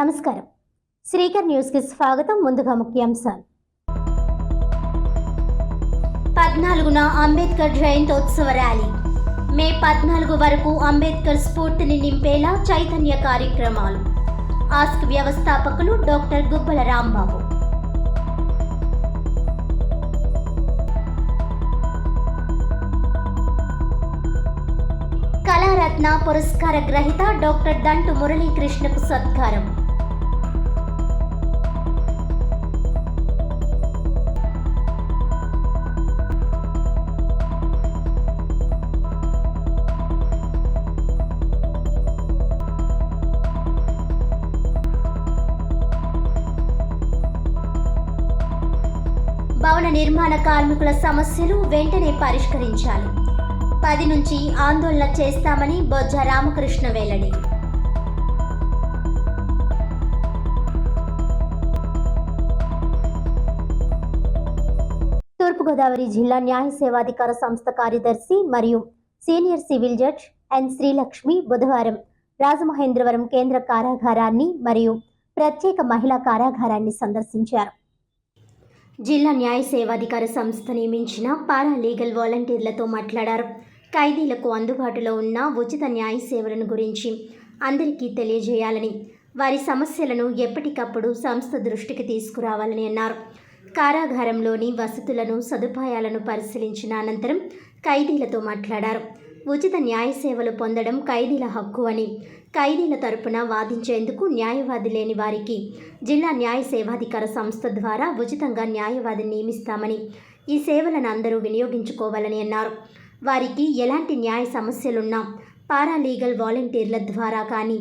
నమస్కారం. శ్రీకర్ న్యూస్ కి స్వాగతం. ముందుగా ముఖ్యాంశాలు. 14న అంబేద్కర్ జయంతోత్సవ ర్యాలీ. మే 14 వరకు అంబేద్కర్ స్ఫూర్తిని నింపేలా చైతన్య కార్యక్రమాలు. ఆస్క్ వ్యవస్థాపకులు డాక్టర్ గుబ్బల రాంబాబు. కళారత్న పురస్కార గ్రహీత డాక్టర్ దంటు మురళీకృష్ణకు సత్కారం. భవన నిర్మాణ కార్మికుల సమస్యలు వెంటనే పరిష్కరించాలి. 10 నుంచి ఆందోళన చేస్తామని బొజ్జ రామకృష్ణ వెల్లడి. తూర్పుగోదావరి జిల్లా న్యాయ సేవాధికార సంస్థ కార్యదర్శి మరియు సీనియర్ సివిల్ జడ్జ్ ఎన్ శ్రీలక్ష్మి బుధవారం రాజమహేంద్రవరం కేంద్ర కారాగారాన్ని మరియు ప్రత్యేక మహిళా కారాగారాన్ని సందర్శించారు. జిల్లా న్యాయ సేవాధికార సంస్థ నియమించిన పారా లీగల్ వాలంటీర్లతో మాట్లాడారు. ఖైదీలకు అందుబాటులో ఉన్న ఉచిత న్యాయ సేవలను గురించి అందరికీ తెలియజేయాలని, వారి సమస్యలను ఎప్పటికప్పుడు సంస్థ దృష్టికి తీసుకురావాలని అన్నారు. కారాగారంలోని వసతులను, సదుపాయాలను పరిశీలించిన అనంతరం ఖైదీలతో మాట్లాడారు. ఉచిత న్యాయ సేవలు పొందడం ఖైదీల హక్కు అని, ఖైదీల తరపున వాదించేందుకు న్యాయవాది లేని వారికి జిల్లా న్యాయ సేవాధికార సంస్థ ద్వారా ఉచితంగా న్యాయవాదిని నియమిస్తామని, ఈ సేవలను అందరూ వినియోగించుకోవాలని అన్నారు. వారికి ఎలాంటి న్యాయ సమస్యలున్నా పారా లీగల్ వాలంటీర్ల ద్వారా కానీ,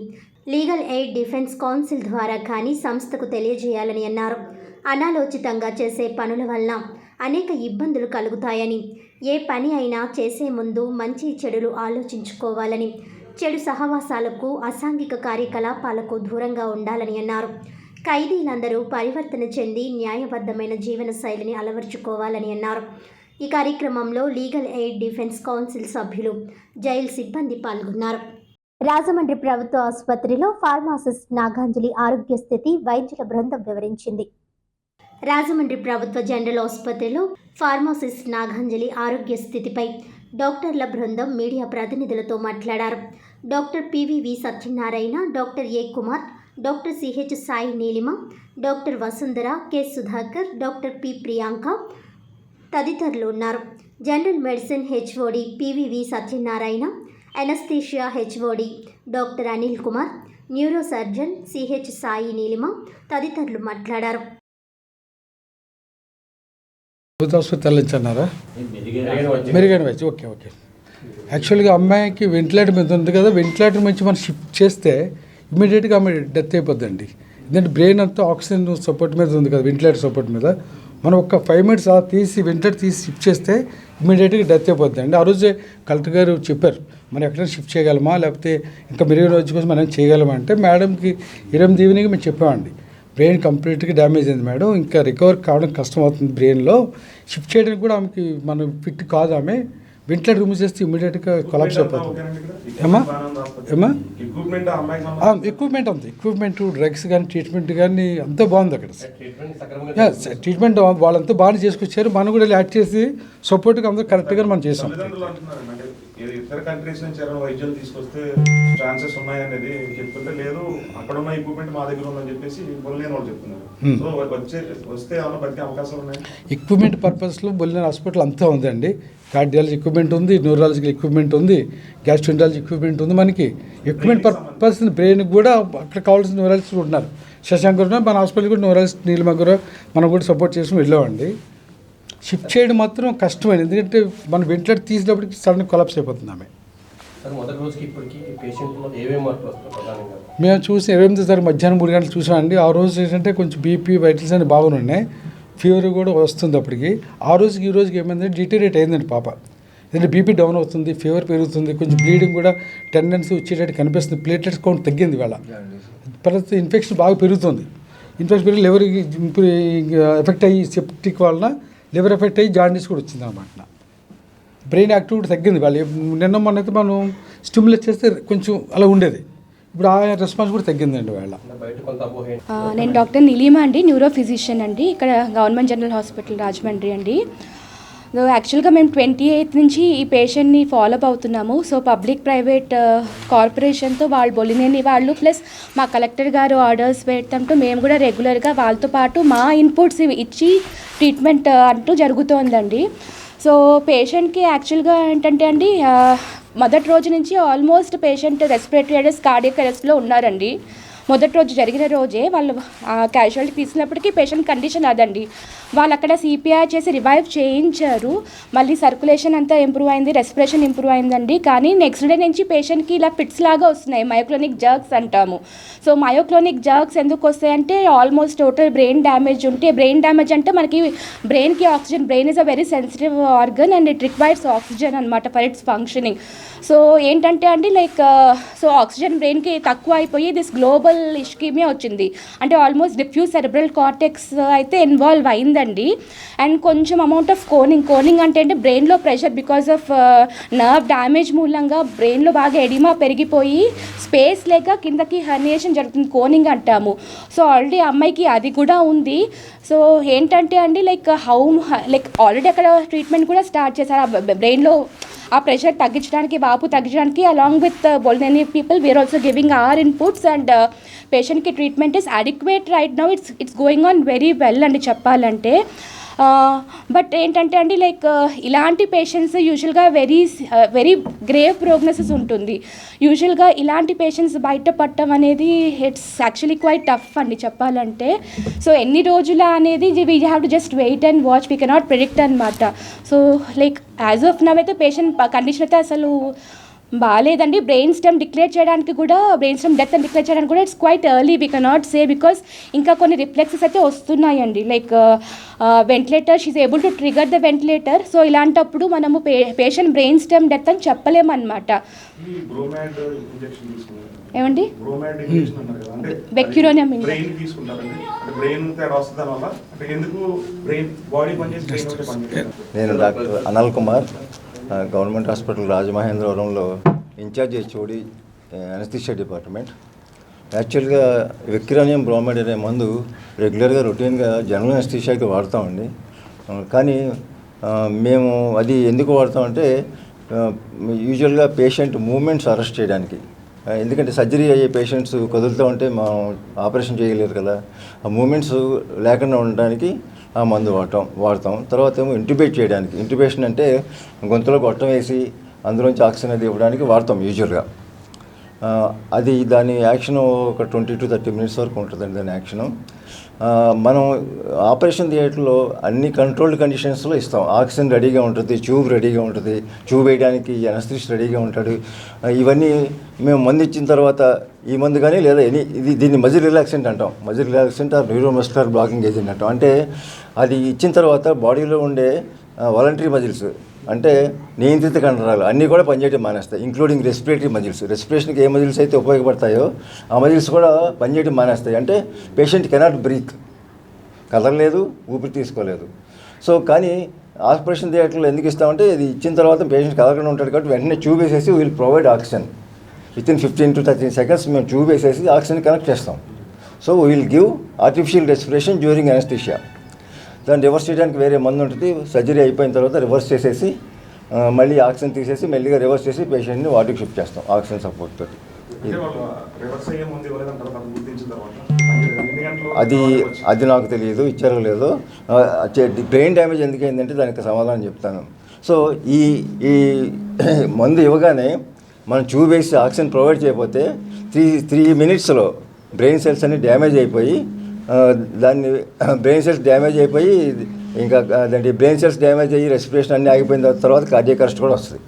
లీగల్ ఎయిడ్ డిఫెన్స్ కౌన్సిల్ ద్వారా కానీ సంస్థకు తెలియజేయాలని అన్నారు. అనాలోచితంగా చేసే పనుల వల్ల అనేక ఇబ్బందులు కలుగుతాయని, ఏ పని అయినా చేసే ముందు మంచి చెడులు ఆలోచించుకోవాలని, చెడు సహవాసాలకు, అసాంఘిక కార్యకలాపాలకు దూరంగా ఉండాలని అన్నారు. ఖైదీలందరూ పరివర్తన చెంది న్యాయబద్ధమైన జీవన శైలిని అలవర్చుకోవాలని అన్నారు. ఈ కార్యక్రమంలో లీగల్ ఎయిడ్ డిఫెన్స్ కౌన్సిల్ సభ్యులు, జైలు సిబ్బంది పాల్గొన్నారు. రాజమండ్రి ప్రభుత్వ ఆసుపత్రిలో ఫార్మాసిస్ట్ నాగాంజలి ఆరోగ్య స్థితి వైద్యుల బృందం వివరించింది. రాజమండ్రి ప్రభుత్వ జనరల్ ఆసుపత్రిలో ఫార్మాసిస్ట్ నాగాంజలి ఆరోగ్య స్థితిపై డాక్టర్ల బృందం మీడియా ప్రతినిధులతో మాట్లాడారు. డాక్టర్ పివివి సత్యనారాయణ, డాక్టర్ ఏ Kumar, doctor CH Sai Neelima, doctor Vasundhara, K Sudhakar, doctor P Priyanka తదితరులు ఉన్నారు. General medicine HOD PVV Satyanarayana, anaesthesia HOD doctor Anil Kumar, neuro surgeon CH Sai Neelima తదితరులు మాట్లాడారు. ఓకే. యాక్చువల్గా అమ్మాయికి వెంటిలేటర్ మీద ఉంది కదా, వెంటిలేటర్ నుంచి మనం షిఫ్ట్ చేస్తే ఇమీడియట్గా ఆమె డెత్ అయిపోద్దండి. ఎందుకంటే బ్రెయిన్ అంతా ఆక్సిజన్ సపోర్ట్ మీద ఉంది కదా, వెంటిలేటర్ సపోర్ట్ మీద. మనం ఒక 5 minutes అలా తీసి వెంటిలేటర్ తీసి షిఫ్ట్ చేస్తే ఇమీడియట్గా డెత్ అయిపోద్ది అండి. ఆ రోజే కలెక్టర్ గారు చెప్పారు, మనం ఎక్కడైనా షిఫ్ట్ చేయగలమా, లేకపోతే ఇంకా మెరుగైన రోజు కోసం మనం చేయగలమా అంటే, మేడంకి 8 ఈవినింగ్ మేము చెప్పామండి, బ్రెయిన్ కంప్లీట్గా డ్యామేజ్ అయింది మేడం, ఇంకా రికవర్ కావడం కష్టం అవుతుంది బ్రెయిన్లో, షిఫ్ట్ చేయడానికి కూడా ఆమెకి మనం ఫిట్ కాదు, ఆమె వెంటిలేటర్ రిమూవ్ చేస్తే ఇమీడియట్గా కొలాప్స్ అయిపోతుంది. ఎక్విప్మెంట్ ఉంది, ఎక్విప్మెంట్, డ్రగ్స్ కానీ, ట్రీట్మెంట్ కానీ అంతా బాగుంది అక్కడ. ట్రీట్మెంట్ వాళ్ళంతా బాగానే చేసుకొచ్చారు, మనం కూడా యాడ్ చేసి సపోర్ట్గా అందరూ కరెక్ట్గా మనం చేసాం. ఇతర కంట్రీస్ నుంచి ఎవరైనా వైద్యులు తీసుకొస్తే ఛాన్సెస్ ఉన్నాయనేది చెప్తుంటే, లేదు అక్కడ ఉన్న ఎక్విప్మెంట్ మా దగ్గర ఉందని చెప్పేసి బొల్లేని వాళ్ళు చెప్తున్నారు. సో వస్తే ఏమైనా బతికే అవకాశాలు ఉన్నాయి. ఎక్విప్మెంట్ పర్పస్లో బొల్లేని హాస్పిటల్ అంతా ఉందండి. కార్డియాలజీ ఎక్విప్మెంట్ ఉంది, న్యూరాలజికల్ ఎక్విప్మెంట్ ఉంది, గ్యాస్ట్రోంటాలజీ ఎక్విప్మెంట్ ఉంది. మనకి ఎక్విప్మెంట్ పర్పస్ బ్రెయిన్కి కూడా అక్కడ కావాల్సిన న్యూరాలజిస్ట్ ఉన్నారు. శశాంక్ గారు మన హాస్పిటల్ కూడా న్యూరాలజిస్ట్ నీలిమ గారు మనం కూడా సపోర్ట్ చేసి వెళ్ళామండి. షిఫ్ట్ చేయడం మాత్రం కష్టమైంది, ఎందుకంటే మనం వెంటిలేటర్ తీసినప్పటికి సడన్ కొలాప్స్ అయిపోతుంది ఆమె. మేము చూసి 28వ తారీఖు మధ్యాహ్నం 3 గంటలు చూసామండి. ఆ రోజు ఏంటంటే కొంచెం బీపీ, వైటల్స్ అన్ని బాగున్నాయి, ఫీవర్ కూడా వస్తుంది అప్పటికి. ఆ రోజుకి ఈ రోజుకి ఏమైందంటే డిటీరియేట్ అయిందండి పాప. ఎందుకంటే బీపీ డౌన్ అవుతుంది, ఫీవర్ పెరుగుతుంది, కొంచెం బ్లీడింగ్ కూడా టెండెన్సీ వచ్చేటట్టు కనిపిస్తుంది, ప్లేట్లెట్స్ కౌంట్ తగ్గింది ఇవాళ. తర్వాత ఇన్ఫెక్షన్ బాగా పెరుగుతుంది, ఇన్ఫెక్షన్ పెరిగి లివర్కి ఎఫెక్ట్ అయ్యి సెప్టిక్ వలన లివర్ ఎఫెక్ట్ అయ్యి జాండీస్ కూడా వచ్చింది అన్నమాట. బ్రెయిన్ యాక్టివిటీ తగ్గింది. వాళ్ళు నిన్న మొన్నైతే మనం స్టిమ్యులేట్ చేస్తే కొంచెం అలా ఉండేది, ఇప్పుడు ఆ రెస్పాన్స్ కూడా తగ్గిందండి వేళ. నేను డాక్టర్ నీలిమా అండి, న్యూరో ఫిజిషియన్ అండి, ఇక్కడ గవర్నమెంట్ జనరల్ హాస్పిటల్ రాజమండ్రి అండి. యాక్చువల్గా మేము 28 నుంచి ఈ పేషెంట్ని ఫాలోఅప్ అవుతున్నాము. సో పబ్లిక్ ప్రైవేట్ కార్పొరేషన్తో వాళ్ళు బొలినేని వాళ్ళు ప్లస్ మా కలెక్టర్ గారు ఆర్డర్స్ పెట్టడంతో మేము కూడా రెగ్యులర్గా వాళ్ళతో పాటు మా ఇన్పుట్స్ ఇచ్చి ట్రీట్మెంట్ అంటూ జరుగుతోందండి. సో పేషెంట్కి యాక్చువల్గా ఏంటంటే అండి, మొదటి రోజు నుంచి almost patient respiratory arrest, cardiac అరెస్ట్లో ఉన్నారండి. మొదటి రోజు జరిగిన రోజే వాళ్ళు క్యాజువాలిటీ తీసినప్పటికీ పేషెంట్ కండిషన్ అదండి. వాళ్ళు అక్కడ సిపిఆర్ చేసి రివైవ్ చేయించారు. మళ్ళీ సర్క్యులేషన్ అంతా ఇంప్రూవ్ అయింది, రెస్పిరేషన్ ఇంప్రూవ్ అయిందండి. కానీ నెక్స్ట్ డే నుంచి పేషెంట్కి ఇలా ఫిట్స్ లాగా వస్తున్నాయి, మయోక్లోనిక్ జర్క్స్ అంటాము. సో మయోక్లోనిక్ జర్క్స్ ఎందుకు వస్తాయంటే ఆల్మోస్ట్ టోటల్ బ్రెయిన్ డ్యామేజ్ ఉంటే, బ్రెయిన్ డ్యామేజ్ అంటే మనకి బ్రెయిన్కి oxygen, brain is a very sensitive organ and it requires oxygen అనమాట ఫర్ ఇట్స్ ఫంక్షనింగ్. సో ఏంటంటే అండి సో ఆక్సిజన్ బ్రెయిన్కి తక్కువ అయిపోయి దిస్ గ్లోబల్ ఇష్కీమియా వచ్చింది. అంటే ఆల్మోస్ట్ డిఫ్యూజ్ సెరెబ్రల్ కార్టెక్స్ అయితే ఇన్వాల్వ్ అయిందండి. అండ్ కొంచెం అమౌంట్ ఆఫ్ కోనింగ్ అంటే బ్రెయిన్లో pressure because of nerve damage మూలంగా బ్రెయిన్లో బాగా ఎడిమా పెరిగిపోయి స్పేస్ లేక కిందకి హర్నియేషన్ జరుగుతుంది, కోనింగ్ అంటాము. సో ఆల్రెడీ అమ్మాయికి అది కూడా ఉంది. సో ఏంటంటే అండి ఆల్రెడీ అక్కడ ట్రీట్మెంట్ కూడా స్టార్ట్ చేశారు. బ్రెయిన్లో ఆ ప్రెషర్ తగ్గించడానికి, వాపు తగ్గించడానికి along with Bolineni people we're also giving our inputs and పేషెంట్కి treatment is adequate right now. It's going on very well అండి చెప్పాలంటే. బట్ ఏంటంటే అండి ఇలాంటి పేషెంట్స్ యూజువల్గా వెరీ గ్రేవ్ ప్రోగ్నోసిస్ ఉంటుంది. యూజువల్గా ఇలాంటి పేషెంట్స్ బయటపడటం అనేది ఇట్స్ యాక్చువల్లీ క్వైట్ టఫ్ అండి చెప్పాలంటే. సో ఎన్ని రోజుల అనేది we have to just wait and watch, we cannot predict అనమాట. సో యాజ్ ఆఫ్ నవ్ అయితే పేషెంట్ కండిషన్ అయితే అసలు బాగాలేదండి. బ్రెయిన్ స్టెమ్ డిక్లేర్ చేయడానికి కూడా, బ్రెయిన్ స్టెమ్ డెత్ అని డిక్లేర్ చేయడానికి కూడా it's quite early, we cannot say, because ఇంకా కొన్ని రిఫ్లెక్సెస్ అయితే వస్తున్నాయండి. Ventilator, she's able to trigger the ventilator. So ఇలాంటప్పుడు మనము పేషెంట్ బ్రెయిన్ స్టెమ్ డెత్ అని చెప్పలేమన్నమాట. ఏమండి బెక్యూరోనియం నేను doctor Anil Kumar, government hospital రాజమహేంద్రవరంలో ఇన్ఛార్జ్ హెచ్ఓడి, అనస్థీషియా డిపార్ట్మెంట్. యాక్చువల్గా వెక్యురోనియం బ్రోమైడ్ అనే మందు రెగ్యులర్గా రొటీన్గా జనరల్ అనస్థీషియాకి వాడతామండి. కానీ మేము అది ఎందుకు వాడతామంటే యూజువల్గా పేషెంట్ మూమెంట్స్ అరెస్ట్ చేయడానికి. ఎందుకంటే సర్జరీ అయ్యే పేషెంట్స్ కదులుతూ ఉంటే మనం ఆపరేషన్ చేయలేరు కదా, ఆ మూమెంట్స్ లేకుండా ఉండడానికి ఆ మందు వాడతాం. తర్వాత ఏమో ఇంట్యుబేట్ చేయడానికి. ఇంట్యుబేషన్ అంటే గొంతులో గొట్టం వేసి అందులోంచి ఆక్సిజన్ అది ఇవ్వడానికి వాడతాం యూజువల్గా. అది దాని యాక్షన్ ఒక 20 to 30 minutes వరకు ఉంటుందండి దాని యాక్షను. మనం ఆపరేషన్ థియేటర్లో అన్ని కంట్రోల్డ్ కండిషన్స్లో ఇస్తాం. ఆక్సిజన్ రెడీగా ఉంటుంది, ట్యూబ్ రెడీగా ఉంటుంది, ట్యూబ్ వేయడానికి అనస్థీషియా రెడీగా ఉంటాడు. ఇవన్నీ మేము మందు ఇచ్చిన తర్వాత ఈ మందు కానీ లేదా దీన్ని మజిల్ రిలాక్సెంట్ అంటాం. Muscle relaxant or neuromuscular blocking agent అంటాం. అంటే అది ఇచ్చిన తర్వాత బాడీలో ఉండే వాలంటరీ మజిల్స్, అంటే నియంత్రిత కండరాలు అన్నీ కూడా పనిచేయడం మానేస్తాయి, ఇంక్లూడింగ్ రెస్పిరేటరీ మజిల్స్. రెస్పిరేషన్కి ఏ మజిల్స్ అయితే ఉపయోగపడతాయో ఆ మజిల్స్ కూడా పనిచేయడం మానేస్తాయి. అంటే పేషెంట్ కెనాట్ బ్రీత్, కదలలేదు, ఊపిరి తీసుకోలేదు. సో కానీ ఆపరేషన్ థియేటర్లో ఎందుకు ఇస్తామంటే ఇది ఇచ్చిన తర్వాత పేషెంట్ కదలకుండా ఉంటాడు కాబట్టి వెంటనే ట్యూబ్ వేసేసి will provide oxygen. Within 15 to 30 seconds మేము ట్యూబ్ వేసేసి ఆక్సిజన్ కనెక్ట్ చేస్తాం. So will give artificial respiration during anaesthesia. దాన్ని రివర్స్ చేయడానికి వేరే మందు ఉంటుంది. సర్జరీ అయిపోయిన తర్వాత రివర్స్ చేసేసి మళ్ళీ ఆక్సిజన్ తీసేసి మెల్లిగా రివర్స్ చేసి పేషెంట్ని వార్డుకి షిఫ్ట్ చేస్తాం ఆక్సిజన్ సపోర్ట్ తోటి. అది నాకు తెలియదు, ఇచ్చారో లేదో. బ్రెయిన్ డ్యామేజ్ ఎందుకైందంటే దానికి సమాధానం చెప్తాను. సో ఈ మందు ఇవ్వగానే మనం ట్యూబ్ వేసి ఆక్సిజన్ ప్రొవైడ్ చేయకపోతే 3 minutesలో బ్రెయిన్ సెల్స్ అన్ని డ్యామేజ్ అయిపోయి బ్రెయిన్ సెల్స్ డ్యామేజ్ అయిపోయి ఇంకా దాంట్లో బ్రెయిన్ సెల్స్ డ్యామేజ్ అయ్యి రెస్పిరేషన్ అన్నీ ఆగిపోయిన తర్వాత కార్డియాక్ అరెస్ట్ కూడా వస్తుంది.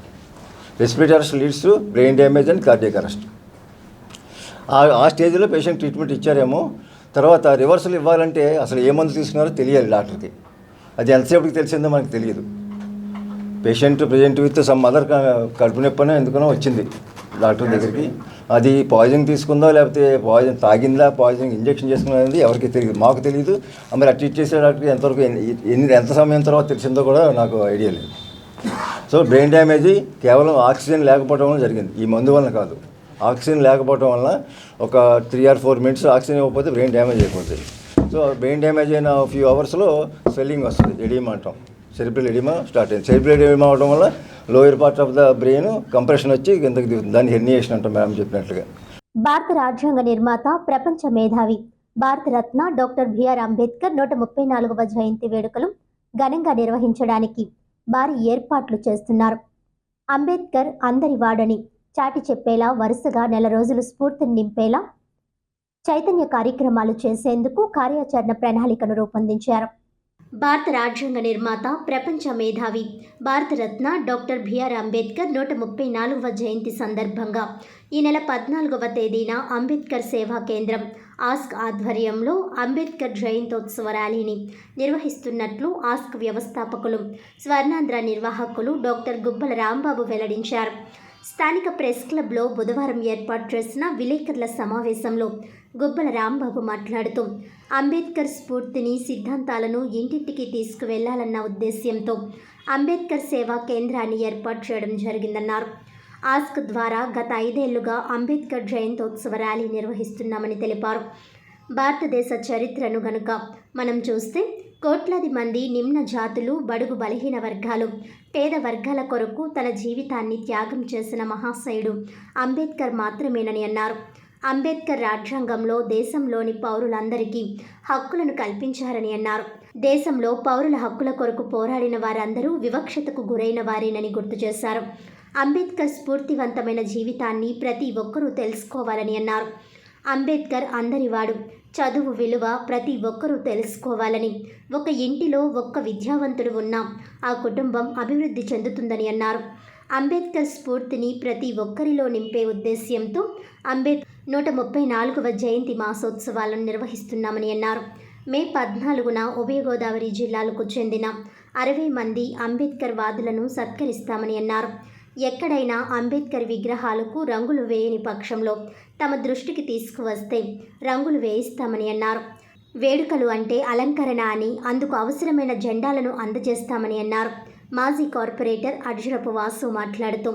Respiratory arrest leads to brain damage and cardiac arrest. ఆ స్టేజ్లో పేషెంట్ ట్రీట్మెంట్ ఇచ్చారేమో. తర్వాత రివర్సల్ ఇవ్వాలంటే అసలు ఏ మందు తీసుకున్నారో తెలియాలి డాక్టర్కి. అది ఎంతసేపటికి తెలిసిందో మనకు తెలియదు. Patient present with some other కడుపు నొప్పనో ఎందుకనో వచ్చింది డాక్టర్ దగ్గరికి. అది పాయిజన్ తీసుకుందో లేకపోతే పాయిజన్ తాగిందా, పాయిజన్ ఇంజెక్షన్ చేసుకున్నది అనేది ఎవరికి తెలియదు, మాకు తెలియదు. మరి ఆ ట్రీట్ చేసే డాక్టర్కి ఎంతవరకు ఎంత సమయం తర్వాత తెలిసిందో కూడా నాకు ఐడియా లేదు. సో బ్రెయిన్ డ్యామేజ్ కేవలం ఆక్సిజన్ లేకపోవడం వల్ల జరిగింది, ఈ మందు వలన కాదు. ఆక్సిజన్ లేకపోవడం వల్ల ఒక 3 or 4 minutes ఆక్సిజన్ ఇవ్వకపోతే బ్రెయిన్ డ్యామేజ్ అయిపోతుంది. సో బ్రెయిన్ డ్యామేజ్ అయిన ఫ్యూ అవర్స్లో స్వెల్లింగ్ వస్తుంది, ఎడిమా అంటాం. సెరిబ్రల్ ఎడిమా స్టార్ట్ అయింది. సెరిబ్రల్ ఎడిమా అవడం వల్ల lower part of the brain compression వచ్చి కిందకి దిగుతుంది. దాన్ని హెర్నియేషన్ అంటాం మేడం చెప్పినట్లుగా. భారత రాజ్యాంగ నిర్మాత, ప్రపంచ మేధావి, భారతరత్న డాక్టర్ బిఆర్ అంబేద్కర్ 134వ జయంతి వేడుకలు ఘనంగా నిర్వహించడానికి భారీ ఏర్పాట్లు చేస్తున్నారు. అంబేద్కర్ అందరి వాడని చాటి చెప్పేలా వరుసగా నెల రోజులు స్ఫూర్తిని నింపేలా చైతన్య కార్యక్రమాలు చేసేందుకు కార్యాచరణ ప్రణాళికను రూపొందించారు. భారత రాజ్యాంగ నిర్మాత, ప్రపంచ మేధావి, భారతరత్న డాక్టర్ బిఆర్ అంబేద్కర్ 134వ జయంతి సందర్భంగా ఈ నెల 14వ తేదీన అంబేద్కర్ సేవా కేంద్రం ఆస్క్ ఆధ్వర్యంలో అంబేద్కర్ జయంతోత్సవ ర్యాలీని నిర్వహిస్తున్నట్లు ఆస్క్ వ్యవస్థాపకులు, స్వర్ణాంధ్ర నిర్వాహకులు డాక్టర్ గుబ్బల రాంబాబు వెల్లడించారు. స్థానిక ప్రెస్ క్లబ్లో బుధవారం ఏర్పాటు చేసిన విలేకరుల సమావేశంలో గుబ్బల రాంబాబు మాట్లాడుతూ అంబేద్కర్ స్ఫూర్తిని, సిద్ధాంతాలను ఇంటింటికి తీసుకువెళ్లాలన్న ఉద్దేశ్యంతో అంబేద్కర్ సేవా కేంద్రాన్ని ఏర్పాటు చేయడం జరిగిందన్నారు. ఆస్క్ ద్వారా గత 5 ఏళ్లుగా అంబేద్కర్ జయంతోత్సవ ర్యాలీ నిర్వహిస్తున్నామని తెలిపారు. భారతదేశ చరిత్రను గనుక మనం చూస్తే కోట్లాది మంది నిమ్న జాతులు, బడుగు బలహీన వర్గాలు, పేద వర్గాల కొరకు తన జీవితాన్ని త్యాగం చేసిన మహాశయుడు అంబేద్కర్ మాత్రమేనని అన్నారు. అంబేద్కర్ రాజ్యాంగంలో దేశంలోని పౌరులందరికీ హక్కులను కల్పించారని అన్నారు. దేశంలో పౌరుల హక్కుల కొరకు పోరాడిన వారందరూ వివక్షతకు గురైన వారేనని గుర్తు చేశారు. అంబేద్కర్ స్ఫూర్తివంతమైన జీవితాన్ని ప్రతి ఒక్కరూ తెలుసుకోవాలని అన్నారు. అంబేద్కర్ అందరివాడు, చదువు విలువ ప్రతి ఒక్కరూ తెలుసుకోవాలని, ఒక ఇంటిలో ఒక్క విద్యావంతుడు ఉన్నా ఆ కుటుంబం అభివృద్ధి చెందుతుందని అన్నారు. అంబేద్కర్ స్ఫూర్తిని ప్రతి ఒక్కరిలో నింపే ఉద్దేశ్యంతో అంబేద్కర్ 134వ జయంతి మాసోత్సవాలను నిర్వహిస్తున్నామని అన్నారు. మే 14న ఉభయ గోదావరి జిల్లాలకు చెందిన 60 మంది అంబేద్కర్ వాదులను సత్కరిస్తామని అన్నారు. ఎక్కడైనా అంబేద్కర్ విగ్రహాలకు రంగులు వేయని పక్షంలో తమ దృష్టికి తీసుకువస్తే రంగులు వేయిస్తామని అన్నారు. వేడుకలు అంటే అలంకరణ అని, అందుకు అవసరమైన జెండాలను అందజేస్తామని అన్నారు. మాజీ కార్పొరేటర్ అడ్జరపు వాసు మాట్లాడుతూ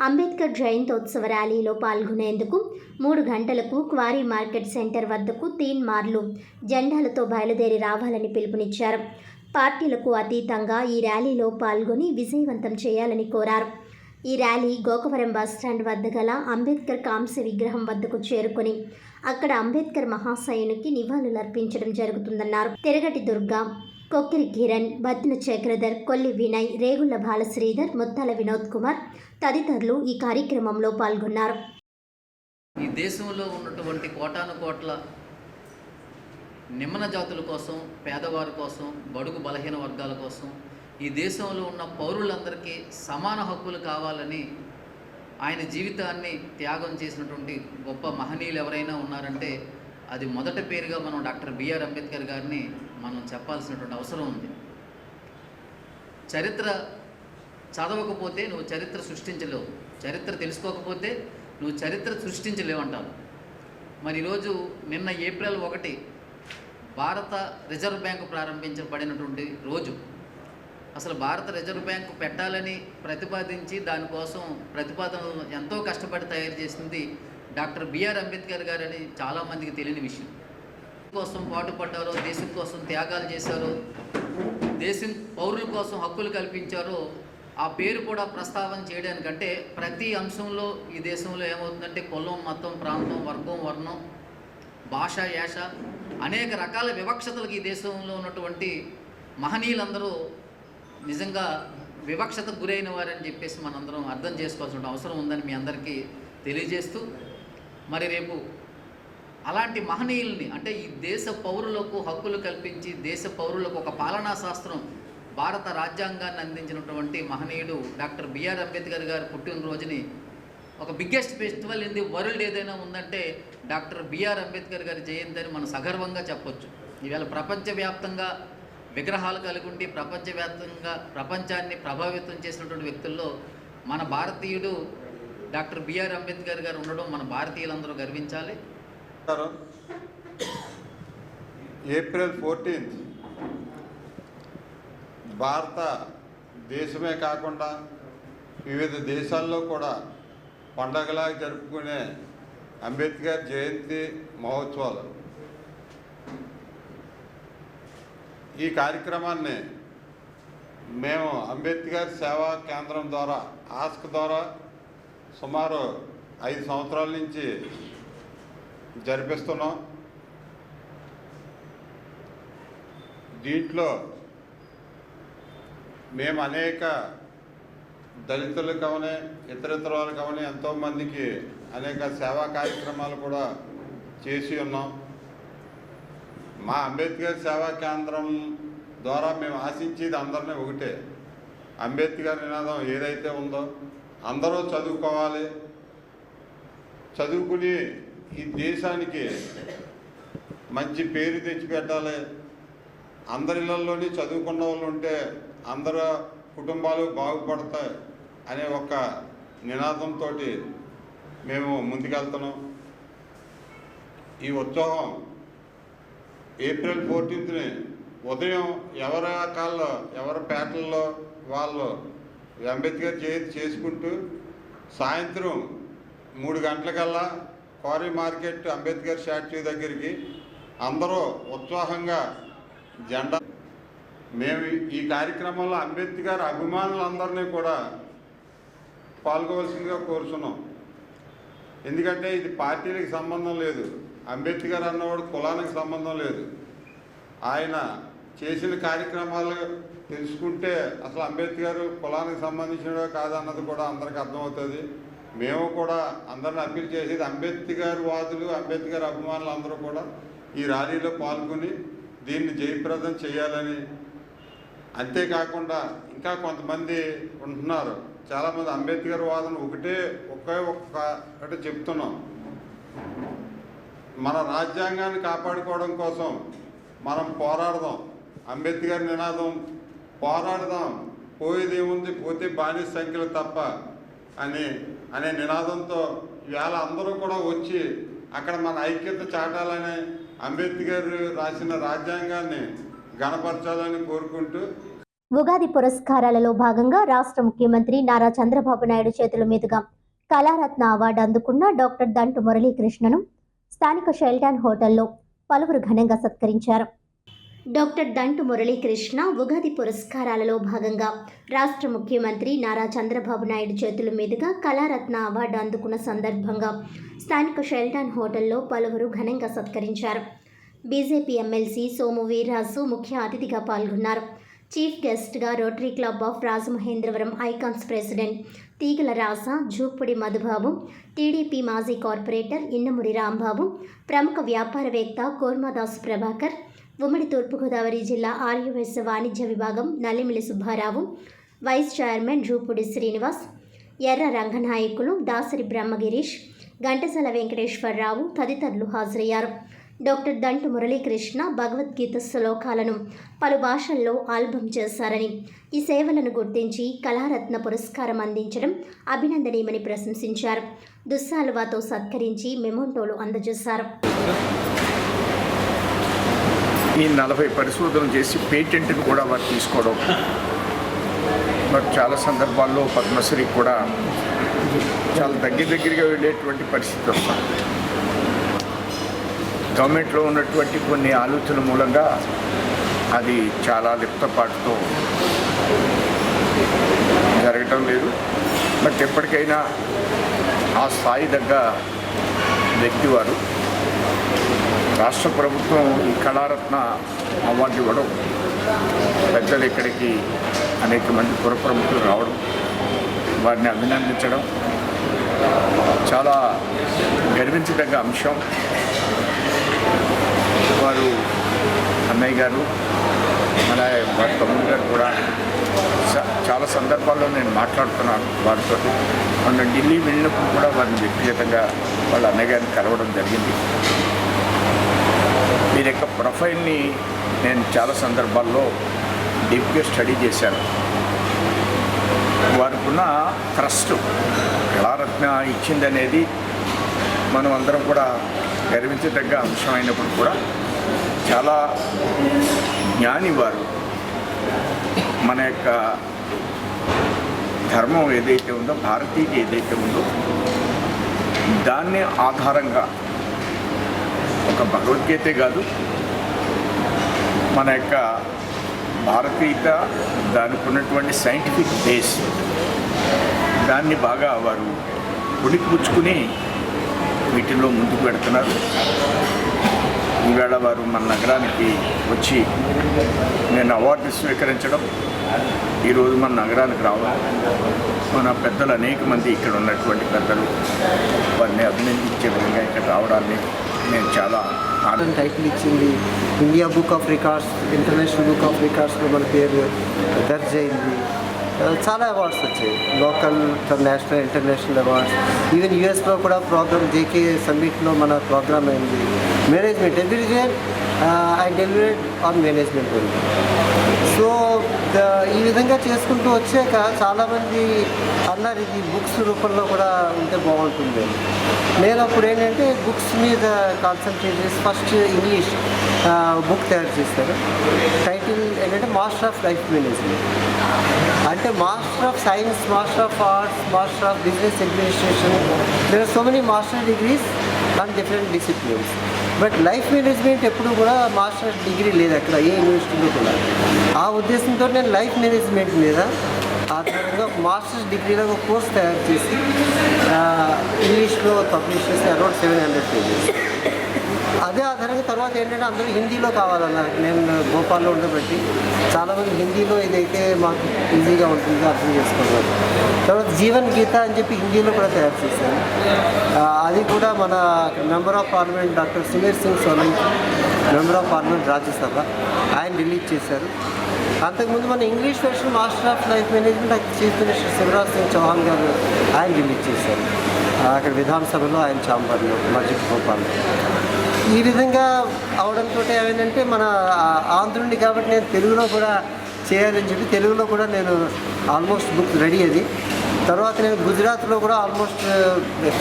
అంబేద్కర్ జయంతోత్సవ ర్యాలీలో పాల్గొనేందుకు 3 గంటలకు క్వారీ మార్కెట్ సెంటర్ వద్దకు 3 మార్లు జెండాలతో బయలుదేరి రావాలని పిలుపునిచ్చారు. పార్టీలకు అతీతంగా ఈ ర్యాలీలో పాల్గొని విజయవంతం చేయాలని కోరారు. ఈ ర్యాలీ గోకవరం బస్టాండ్ వద్ద గల అంబేద్కర్ కాంస్య విగ్రహం వద్దకు చేరుకొని అక్కడ అంబేద్కర్ మహాశయునికి నివాళులర్పించడం జరుగుతుందన్నారు. తిరగటి దుర్గా, కొక్కిరి కిరణ్, బత్తిన చక్రధర్, కొల్లి వినయ్, రేగుళ్ల బాలశ్రీధర్, ముత్తాల వినోద్ కుమార్ తదితరులు ఈ కార్యక్రమంలో పాల్గొన్నారు. ఈ దేశంలో ఉన్నటువంటి కోటాను కోట్ల నిమ్న జాతుల కోసం, పేదవారి కోసం, బడుగు బలహీన వర్గాల కోసం, ఈ దేశంలో ఉన్న పౌరులందరికీ సమాన హక్కులు కావాలని ఆయన జీవితాన్ని త్యాగం చేసినటువంటి గొప్ప మహనీయులు ఎవరైనా ఉన్నారంటే అది మొదటి పేరుగా మనం డాక్టర్ బిఆర్ అంబేద్కర్ గారిని మనం చెప్పాల్సినటువంటి అవసరం ఉంది. చరిత్ర చదవకపోతే నువ్వు చరిత్ర సృష్టించలేవు, చరిత్ర తెలుసుకోకపోతే నువ్వు చరిత్ర సృష్టించలేవు అంటారు. మరి ఈరోజు నిన్న ఏప్రిల్ 1 భారత రిజర్వ్ బ్యాంకు ప్రారంభించబడినటువంటి రోజు. అసలు భారత రిజర్వ్ బ్యాంకు పెట్టాలని ప్రతిపాదించి దానికోసం ప్రతిపాదనలు ఎంతో కష్టపడి తయారు చేసింది డాక్టర్ బిఆర్ అంబేద్కర్ గారని చాలామందికి తెలియని విషయం. కోసం పాటుపడ్డారో, దేశం కోసం త్యాగాలు చేశారో, దేశం పౌరుల కోసం హక్కులు కల్పించారో ఆ పేరు కూడా ప్రస్తావన చేయడానికంటే ప్రతి అంశంలో ఈ దేశంలో ఏమవుతుందంటే కులం, మతం, ప్రాంతం, వర్గం, వర్ణం, భాష, యాస అనేక రకాల వివక్షతలకు ఈ దేశంలో ఉన్నటువంటి మహనీయులందరూ నిజంగా వివక్షతకు గురైన వారని చెప్పేసి మనందరం అర్థం చేసుకోవాల్సిన అవసరం ఉందని మీ అందరికీ తెలియజేస్తూ, మరి రేపు అలాంటి మహనీయుల్ని అంటే ఈ దేశ పౌరులకు హక్కులు కల్పించి దేశ పౌరులకు ఒక పాలనా శాస్త్రం భారత రాజ్యాంగాన్ని అందించినటువంటి మహనీయుడు డాక్టర్ బిఆర్ అంబేద్కర్ గారి పుట్టినరోజుని ఒక biggest festival in the world ఏదైనా ఉందంటే డాక్టర్ బిఆర్ అంబేద్కర్ గారి జయంతి అని మనం సగర్వంగా చెప్పొచ్చు. ఈవేళ ప్రపంచవ్యాప్తంగా విగ్రహాలు కలిగి ఉండి ప్రపంచవ్యాప్తంగా ప్రపంచాన్ని ప్రభావితం చేసినటువంటి వ్యక్తుల్లో మన భారతీయుడు డాక్టర్ బిఆర్ అంబేద్కర్ గారు ఉండడం మన భారతీయులందరూ గర్వించాలి. ఏప్రిల్ 14 భారత దేశమే కాకుండా వివిధ దేశాల్లో కూడా పండగలా జరుపుకునే అంబేద్కర్ జయంతి మహోత్సవాలు. ఈ కార్యక్రమాన్ని మేము అంబేద్కర్ సేవా కేంద్రం ద్వారా ఆస్క్ ద్వారా సుమారు 5 సంవత్సరాల నుంచి జరిపిస్తున్నాం. దీంట్లో మేము అనేక దళితులకు కావని ఇతర వాళ్ళకి కావని ఎంతోమందికి అనేక సేవా కార్యక్రమాలు కూడా చేసి ఉన్నాం. మా అంబేద్కర్ సేవా కేంద్రం ద్వారా మేము ఆశించేది అందరినీ ఒకటే, అంబేద్కర్ నినాదం ఏదైతే ఉందో అందరూ చదువుకోవాలి, చదువుకుని ఈ దేశానికి మంచి పేరు తెచ్చిపెట్టాలి, అందరిలోని చదువుకున్న వాళ్ళు ఉంటే అందరూ కుటుంబాలు బాగుపడతాయి అనే ఒక నినాదంతో మేము ముందుకెళ్తున్నాం. ఈ ఉత్సవం ఏప్రిల్ 14ని ఉదయం ఎవరి పేటల్లో వాళ్ళు అంబేద్కర్ జయంతి చేసుకుంటూ సాయంత్రం 3 గంటలకల్లా క్వారీ మార్కెట్ అంబేద్కర్ స్టాచ్యూ దగ్గరికి అందరూ ఉత్సాహంగా జెండా. మేము ఈ కార్యక్రమంలో అంబేద్కర్ అభిమానులందరినీ కూడా పాల్గొవలసిందిగా కోరుతున్నాం. ఎందుకంటే ఇది పార్టీలకు సంబంధం లేదు, అంబేద్కర్ అన్నవాడు కులానికి సంబంధం లేదు. ఆయన చేసిన కార్యక్రమాలు తెలుసుకుంటే అసలు అంబేద్కర్ కులానికి సంబంధించినవో కాదన్నది కూడా అందరికీ అర్థమవుతుంది. మేము కూడా అందరిని అప్పీల్ చేసేది అంబేద్కర్ వాదులు, అంబేద్కర్ అభిమానులు అందరూ కూడా ఈ ర్యాలీలో పాల్గొని దీన్ని జయప్రదం చేయాలని. అంతేకాకుండా ఇంకా కొంతమంది ఉంటున్నారు, చాలామంది అంబేద్కర్ వాదన ఒక్కటి చెప్తున్నాం. మన రాజ్యాంగాన్ని కాపాడుకోవడం కోసం మనం పోరాడదాం, అంబేద్కర్ నినాదం పోరాడదాం, పోయేదేముంది పోతే బానిస సంఖ్యలు తప్ప అనే నినాదంతో ఇవాళ అందరూ కూడా వచ్చి అక్కడ మన ఐక్యత చాటాలని, అంబేద్కర్ రాసిన రాజ్యాంగాన్ని గణపరచాలని కోరుకుంటూ ఉగాది పురస్కారాలలో భాగంగా రాష్ట్ర ముఖ్యమంత్రి నారా చంద్రబాబు నాయుడు చేతుల మీదుగా కళారత్న అవార్డు అందుకున్న డాక్టర్ దంటు మురళీకృష్ణను స్థానిక షెల్టాన్ హోటల్లో పలువురు ఘనంగా సత్కరించారు. డాక్టర్ దంటు మురళీకృష్ణ ఉగాది పురస్కారాలలో భాగంగా రాష్ట్ర ముఖ్యమంత్రి నారా చంద్రబాబు నాయుడు చేతుల మీదుగా కళారత్న అవార్డు అందుకున్న సందర్భంగా స్థానిక షెల్టాన్ హోటల్లో పలువురు ఘనంగా సత్కరించారు. బీజేపీ ఎమ్మెల్సీ సోము వీర్రాజు ముఖ్య అతిథిగా పాల్గొన్నారు. చీఫ్ గెస్ట్గా rotary club of Rajamahendravaram icons president తీగల రాస, జూప్పుడి మధుబాబు, టీడీపీ మాజీ కార్పొరేటర్ ఇన్నమురి రాంబాబు, ప్రముఖ వ్యాపారవేత్త కోర్మాదాసు ప్రభాకర్, ఉమ్మడి తూర్పుగోదావరి జిల్లా ఆర్యవైశ్య వాణిజ్య విభాగం నల్లిమిలి సుబ్బారావు, వైస్ చైర్మన్ జూపుడి శ్రీనివాస్, ఎర్ర రంగనాయకులు దాసరి బ్రహ్మగిరీష్, ఘంటసాల వెంకటేశ్వరరావు తదితరులు హాజరయ్యారు. డాక్టర్ దంటు మురళీకృష్ణ భగవద్గీత శ్లోకాలను పలు భాషల్లో ఆల్బమ్ చేశారని, ఈ సేవలను గుర్తించి కళారత్న పురస్కారం అందించడం అభినందనీయమని ప్రశంసించారు. దుస్సాలువాతో సత్కరించి మెమోంటోలు అందజేశారు. ఈ 40 పరిశోధనలు చేసి పేటెంట్ని కూడా వారు తీసుకోవడం, మరి చాలా సందర్భాల్లో పద్మశ్రీ కూడా చాలా దగ్గరగా వెళ్ళేటువంటి పరిస్థితి వస్తుంది. గవర్నమెంట్లో ఉన్నటువంటి కొన్ని ఆలోచనల మూలంగా అది చాలా లిప్తపాటుతో జరగటం లేదు. బట్ ఎప్పటికైనా ఆ స్థాయి దగ్గ వ్యక్తి వారు రాష్ట్ర ప్రభుత్వం ఈ కళారత్న అవార్డు ఇవ్వడం, పెద్దలు ఇక్కడికి అనేక మంది పుర ప్రముఖులు రావడం, వారిని అభినందించడం చాలా గర్వించదగ్గ అంశం. వారు అన్నయ్య గారు అలాగే వారి తమ్ముడు గారు కూడా చాలా సందర్భాల్లో నేను మాట్లాడుతున్నాను వారితో. మొన్న ఢిల్లీ వెళ్ళినప్పుడు కూడా వారిని వ్యక్తిగతంగా వాళ్ళ అన్నయ్య గారిని కలవడం జరిగింది. వీరి యొక్క ప్రొఫైల్ని నేను చాలా సందర్భాల్లో డీప్గా స్టడీ చేశాను. వారికి ఉన్న ట్రస్ట్ కళారత్న ఇచ్చిందనేది మనం అందరం కూడా గర్వించదగ్గ అంశం అయినప్పుడు కూడా చాలా జ్ఞాని వారు. మన యొక్క ధర్మం ఏదైతే ఉందో, భారతీయ ఏదైతే ఉందో దాన్ని ఆధారంగా ఒక భగవద్గీతే కాదు, మన యొక్క భారతీయత, దానికి ఉన్నటువంటి సైంటిఫిక్ బేస్, దాన్ని బాగా వారు పుణికిపుచ్చుకుని వీటిల్లో ముందుకు పెడుతున్నారు. ఈవేళ వారు మన నగరానికి వచ్చి నేను అవార్డు స్వీకరించడం, ఈరోజు మన నగరానికి రావడం, మన పెద్దలు అనేక మంది ఇక్కడ ఉన్నటువంటి పెద్దలు వారిని అభినందించే విధంగా ఇక్కడ రావడాన్ని నేను చాలా టైటిల్ ఇచ్చింది. India book of records, international book of రికార్డ్స్లో మన పేరు దర్జ్ అయింది. చాలా అవార్డ్స్ వచ్చాయి, local, national, international awards. Even యూఎస్లో కూడా ప్రోగ్రామ్ జేకే సమ్మిట్లో మన ప్రోగ్రామ్ అయింది. Management everywhere I deliberate on management ఉంది. సో ఈ విధంగా చేసుకుంటూ వచ్చాక చాలామంది అన్నారు ఇది బుక్స్ రూపంలో కూడా ఉంటే బాగుంటుంది. నేను అప్పుడు ఏంటంటే బుక్స్ మీద కాన్సన్ట్రేట్ చేసి ఫస్ట్ ఇంగ్లీష్ బుక్ తయారు చేశాను. టైటిల్ ఏంటంటే మాస్టర్ ఆఫ్ లైఫ్ మేనేజ్మెంట్. అంటే master of science, master of arts, master of business administration, there are so many master degrees on different disciplines. But life management ఎప్పుడు కూడా master degree లేదు అక్కడ ఏ యూనివర్సిటీలో కూడా. ఆ ఉద్దేశంతో నేను లైఫ్ మేనేజ్మెంట్ మీద ఆధారంగా ఒక మాస్టర్స్ డిగ్రీలో ఒక కోర్స్ తయారు చేసి ఇంగ్లీష్లో పబ్లిష్ చేసి అరౌండ్ 700 పేజెస్. అదే ఆధారంగా తర్వాత ఏంటంటే అందరూ హిందీలో కావాలన్నారు. నేను భోపాల్లో ఉండబట్టి చాలామంది హిందీలో ఇదైతే మాకు ఈజీగా ఉంటుంది అర్థం చేసుకున్నారు. తర్వాత జీవన్ గీత అని చెప్పి హిందీలో కూడా తయారు చేశాను. అది కూడా మన member of parliament doctor Sumer Singh Solanki, member of parliament Rajya Sabha, ఆయన రిలీజ్ చేశారు. అంతకుముందు మన English version master of life management chief minister Shivraj Singh Chouhan గారు ఆయన రిలీజ్ చేశారు. అక్కడ విధానసభలో ఆయన ఛాంబర్లో మస్జిద్ భోపాల్లో. ఈ విధంగా అవడంతో ఏమైందంటే మన ఆంధ్రుడిని కాబట్టి నేను తెలుగులో కూడా చేయాలని చెప్పి తెలుగులో కూడా నేను ఆల్మోస్ట్ బుక్ రెడీ. అది తర్వాత నేను గుజరాత్లో కూడా ఆల్మోస్ట్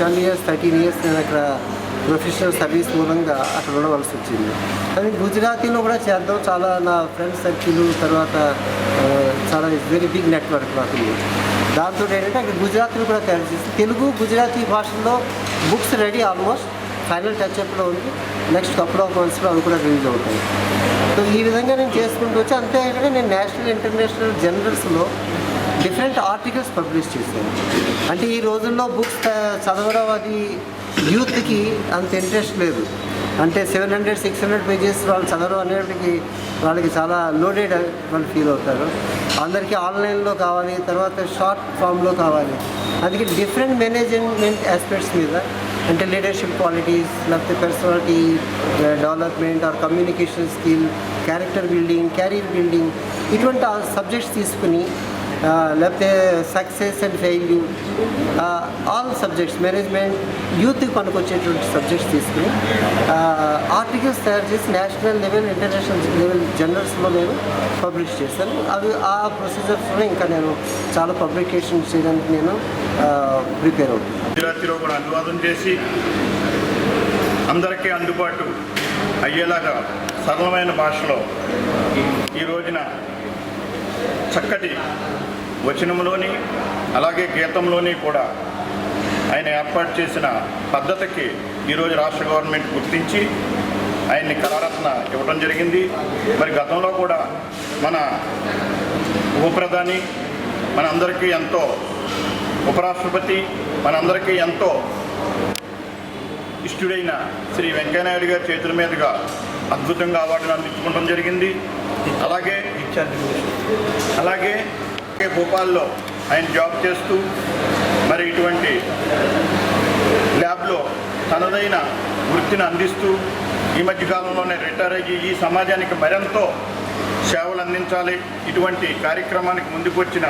10 years 13 years నేను అక్కడ ప్రొఫెషనల్ సర్వీస్ మూలంగా అక్కడ ఉండవలసి వచ్చింది. కానీ గుజరాతీలో కూడా చేద్దాం, చాలా నా ఫ్రెండ్స్ సర్కిల్, తర్వాత చాలా వెరీ బిగ్ నెట్వర్క్ నాకు. దాంతో ఏంటంటే అక్కడ గుజరాతీలో కూడా తయారు చేసి తెలుగు గుజరాతీ భాషల్లో బుక్స్ రెడీ, ఆల్మోస్ట్ ఫైనల్ టచ్అప్లో ఉంది. నెక్స్ట్ కపుల్ ఆఫ్ మంత్స్లో అవి కూడా రిలీజ్ అవుతాయి. సో ఈ విధంగా నేను చేసుకుంటూ వచ్చి అంతేకాకుండా నేను నేషనల్ ఇంటర్నేషనల్ జర్నల్స్లో డిఫరెంట్ ఆర్టికల్స్ పబ్లిష్ చేశాను. అంటే ఈ రోజుల్లో బుక్స్ చదవడం అది యూత్కి అంత ఇంట్రెస్ట్ లేదు. అంటే 700-600 పేజెస్ వాళ్ళు చదవడం అనేటికి వాళ్ళకి చాలా లోడెడ్ వాళ్ళు ఫీల్ అవుతారు. అందరికీ ఆన్లైన్లో కావాలి, తర్వాత షార్ట్ ఫామ్లో కావాలి. అందుకే డిఫరెంట్ మేనేజ్మెంట్ ఆస్పెక్ట్స్ మీద, అంటే లీడర్షిప్ క్వాలిటీస్, లేకపోతే personality development are communication skill, character building, career building, ఇటువంటి సబ్జెక్ట్స్ తీసుకుని, లేకపోతే success and failure, all subjects management యూత్కి పనికొచ్చేటువంటి సబ్జెక్ట్స్ తీసుకుని ఆర్టికల్స్ తయారు చేసి నేషనల్ లెవెల్, ఇంటర్నేషనల్ లెవెల్ జర్నల్స్లో నేను పబ్లిష్ చేశాను. అవి ఆ ప్రొసీజర్స్లో ఇంకా నేను చాలా పబ్లికేషన్ చేయడానికి నేను ప్రిపేర్ అవుతున్నాను. గుజరాతీలో కూడా అనువాదం చేసి అందరికీ అందుబాటు అయ్యేలాగా సరళమైన భాషలో ఈ రోజున చక్కటి వచనంలోని అలాగే గీతంలోని కూడా ఆయన ఏర్పాటు చేసిన పద్ధతికి ఈరోజు రాష్ట్ర గవర్నమెంట్ గుర్తించి ఆయన్ని కళారత్న ఇవ్వడం జరిగింది. మరి గతంలో కూడా మన ఉపప్రధాని, మనందరికీ ఎంతో ఉపరాష్ట్రపతి, మనందరికీ ఎంతో ఇష్టుడైన శ్రీ వెంకయ్యనాయుడు గారి చేతుల మీదుగా అద్భుతంగా అవార్డును అందించుకోవడం జరిగింది. అలాగే భోపాల్లో ఆయన జాబ్ చేస్తూ మరి ఇటువంటి ల్యాబ్లో తనదైన వృత్తిని అందిస్తూ ఈ మధ్యకాలంలోనే రిటైర్ అయ్యి ఈ సమాజానికి మరెంతో సేవలు అందించాలి. ఇటువంటి కార్యక్రమానికి ముందుకు వచ్చిన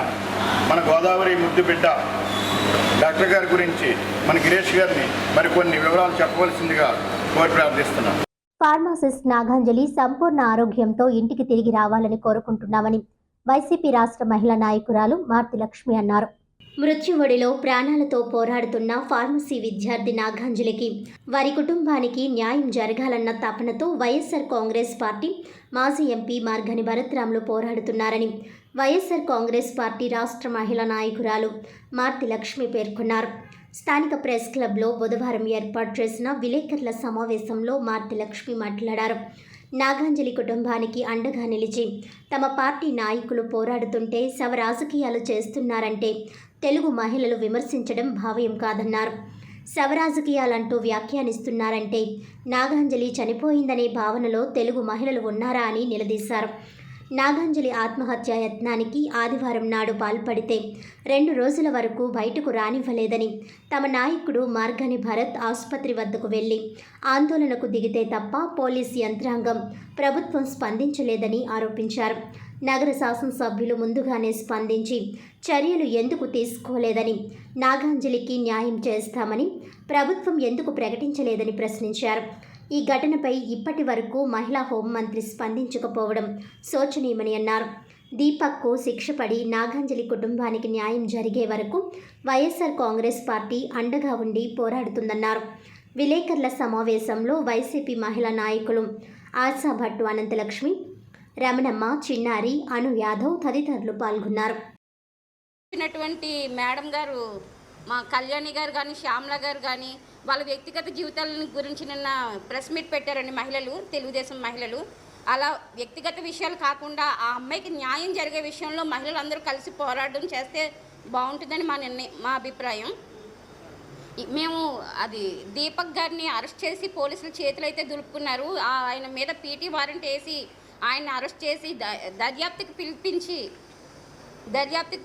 మన గోదావరి ముద్దుబిడ్డ డాక్టర్ గారి గురించి మన గిరీష్ గారిని మరికొన్ని వివరాలు చెప్పవలసిందిగా కోరి ప్రార్థిస్తున్నాను. ఫార్మాసిస్ట్ నాగాంజలి సంపూర్ణ ఆరోగ్యంతో ఇంటికి తిరిగి రావాలని కోరుకుంటున్నామని వైసీపీ రాష్ట్ర మహిళా నాయకురాలు మార్తి లక్ష్మి అన్నారు. మృత్యువడిలో ప్రాణాలతో పోరాడుతున్న ఫార్మసీ విద్యార్థి నాగాంజలికి, వారి కుటుంబానికి న్యాయం జరగాలన్న తపనతో వైఎస్ఆర్ కాంగ్రెస్ పార్టీ మాజీ ఎంపీ మార్గని భరత్రాములు పోరాడుతున్నారని వైఎస్ఆర్ కాంగ్రెస్ పార్టీ రాష్ట్ర మహిళా నాయకురాలు మార్తి లక్ష్మి పేర్కొన్నారు. స్థానిక ప్రెస్ క్లబ్లో బుధవారం ఏర్పాటు చేసిన విలేకరుల సమావేశంలో మార్తి లక్ష్మి మాట్లాడారు. నాగాంజలి కుటుంబానికి అండగా నిలిచి తమ పార్టీ నాయకులు పోరాడుతుంటే శవ రాజకీయాలు చేస్తున్నారంటే తెలుగు మహిళలు విమర్శించడం భావ్యం కాదన్నారు. శవ రాజకీయాలంటూ వ్యాఖ్యానిస్తున్నారంటే నాగాంజలి చనిపోయిందనే భావనలో తెలుగు మహిళలు ఉన్నారా అని నిలదీశారు. నాగాంజలి ఆత్మహత్యా యత్నానికి ఆదివారం నాడు పాల్పడితే 2 రోజుల వరకు బయటకు రానివ్వలేదని, తమ నాయకుడు మార్గాని భరత్ ఆసుపత్రి వద్దకు వెళ్లి ఆందోళనకు దిగితే తప్ప పోలీసు యంత్రాంగం, ప్రభుత్వం స్పందించలేదని ఆరోపించారు. నగర శాసనసభ్యులు ముందుగానే స్పందించి చర్యలు ఎందుకు తీసుకోలేదని, నాగాంజలికి న్యాయం చేస్తామని ప్రభుత్వం ఎందుకు ప్రకటించలేదని ప్రశ్నించారు. ఈ ఘటనపై ఇప్పటి వరకు మహిళా హోంమంత్రి స్పందించకపోవడం శోచనీయమని అన్నారు. దీపక్కు శిక్ష పడి నాగాంజలి కుటుంబానికి న్యాయం జరిగే వరకు వైఎస్ఆర్ కాంగ్రెస్ పార్టీ అండగా ఉండి పోరాడుతుందన్నారు. విలేకరుల సమావేశంలో వైసీపీ మహిళా నాయకులు ఆశా భట్టు, అనంతలక్ష్మి, రమణమ్మ, చిన్నారి, అను యాదవ్ తదితరులు పాల్గొన్నారు. మేడం గారు, మా కళ్యాణి గారు కానీ, శ్యామల గారు కానీ వాళ్ళ వ్యక్తిగత జీవితాల గురించి నిన్న ప్రెస్ మీట్ పెట్టారండి మహిళలు, తెలుగుదేశం మహిళలు. అలా వ్యక్తిగత విషయాలు కాకుండా ఆ అమ్మాయికి న్యాయం జరిగే విషయంలో మహిళలు అందరూ కలిసి పోరాటం చేస్తే బాగుంటుందని మా అభిప్రాయం. మేము అది దీపక్ గారిని అరెస్ట్ చేసి పోలీసుల చేతులు అయితే దులుపుకున్నారు. ఆయన మీద పీటీ వారెంట్ వేసి ఆయన అరెస్ట్ చేసి దర్యాప్తుకి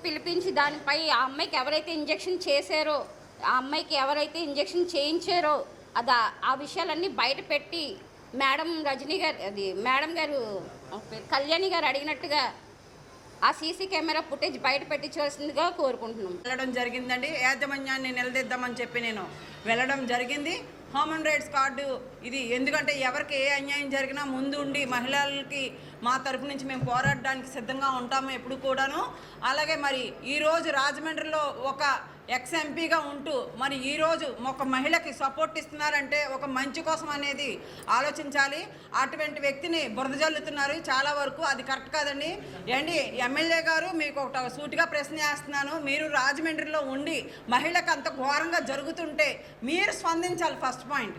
పిలిపించి దానిపై ఆ అమ్మాయికి ఎవరైతే ఇంజెక్షన్ చేశారో, ఆ అమ్మాయికి ఎవరైతే ఇంజెక్షన్ చేయించారో ఆ విషయాలన్నీ బయట పెట్టి మేడం గారు కళ్యాణి గారు అడిగినట్టుగా ఆ సీసీ కెమెరా ఫుటేజ్ బయట పెట్టించవలసిందిగా కోరుకుంటున్నాం. వెళ్ళడం జరిగిందండి. యాజమాన్యాన్ని నిలదీద్దామని చెప్పి నేను వెళ్ళడం జరిగింది. హ్యూమన్ రైట్స్ కార్డు ఇది ఎందుకంటే ఎవరికి ఏ అన్యాయం జరిగినా ముందు ఉండి మహిళలకి మా తరపు నుంచి మేము పోరాడడానికి సిద్ధంగా ఉంటాము ఎప్పుడు కూడాను. అలాగే మరి ఈరోజు రాజమండ్రిలో ఒక ఎక్స్-ఎంపీగా ఉంటూ మరి ఈరోజు ఒక మహిళకి సపోర్ట్ ఇస్తున్నారంటే ఒక మంచి కోసం అనేది ఆలోచించాలి. అటువంటి వ్యక్తిని బురద జల్లుతున్నారు చాలా వరకు, అది కరెక్ట్ కాదండి. ఏంటి ఎమ్మెల్యే గారు, మీకు ఒక సూటిగా ప్రశ్న చేస్తున్నాను. మీరు రాజమండ్రిలో ఉండి మహిళకు అంత ఘోరంగా జరుగుతుంటే మీరు స్పందించాలి. ఫస్ట్ పాయింట్,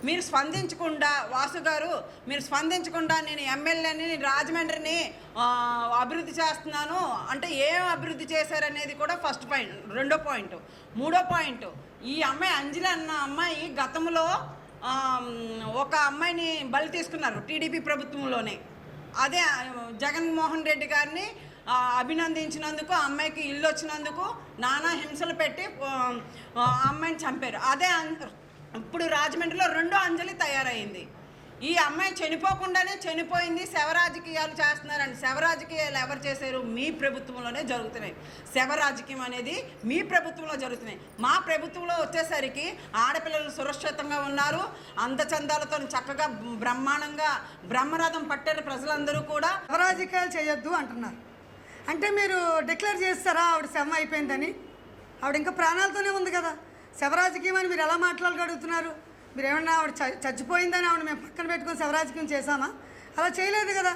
మీరు స్పందించకుండా, వాసు గారు మీరు స్పందించకుండా నేను ఎమ్మెల్యేని రాజమండ్రిని అభివృద్ధి చేస్తున్నాను అంటే ఏం అభివృద్ధి చేశారనేది కూడా ఫస్ట్ పాయింట్. రెండో పాయింట్. మూడో పాయింట్, ఈ అమ్మాయి అంజలి అన్న అమ్మాయి గతంలో ఒక అమ్మాయిని బలి తీసుకున్నారు టీడీపీ ప్రభుత్వంలోనే. అదే జగన్మోహన్ రెడ్డి గారిని అభినందించినందుకు, అమ్మాయికి ఇల్లు వచ్చినందుకు నానా హింసలు పెట్టి అమ్మాయిని చంపారు. అదే ఇప్పుడు రాజమండ్రిలో రెండో అంజలి తయారైంది. ఈ అమ్మాయి చనిపోకుండానే చనిపోయింది. శవ రాజకీయాలు చేస్తున్నారండి. శవ రాజకీయాలు ఎవరు చేశారు? మీ ప్రభుత్వంలోనే జరుగుతున్నాయి. శవ రాజకీయం అనేది మీ ప్రభుత్వంలో జరుగుతున్నాయి. మా ప్రభుత్వంలో వచ్చేసరికి ఆడపిల్లలు సురక్షితంగా ఉన్నారు. అందచందాలతో చక్కగా బ్రహ్మాండంగా బ్రహ్మరథం పట్టారు ప్రజలందరూ కూడా. శవ రాజకీయాలు చేయొద్దు అంటున్నారు. అంటే మీరు డిక్లేర్ చేస్తారా ఆవిడ శవం అయిపోయిందని? ఆవిడ ఇంకా ప్రాణాలతోనే ఉంది కదా. శవరాజకీయం అని మీరు ఎలా మాట్లాడగలుగుతున్నారు? మీరు ఏమన్నా ఆవిడ చచ్చిపోయిందని ఆవిడ మేము పక్కన పెట్టుకుని శవరాజకీయం చేశామా? అలా చేయలేదు కదా.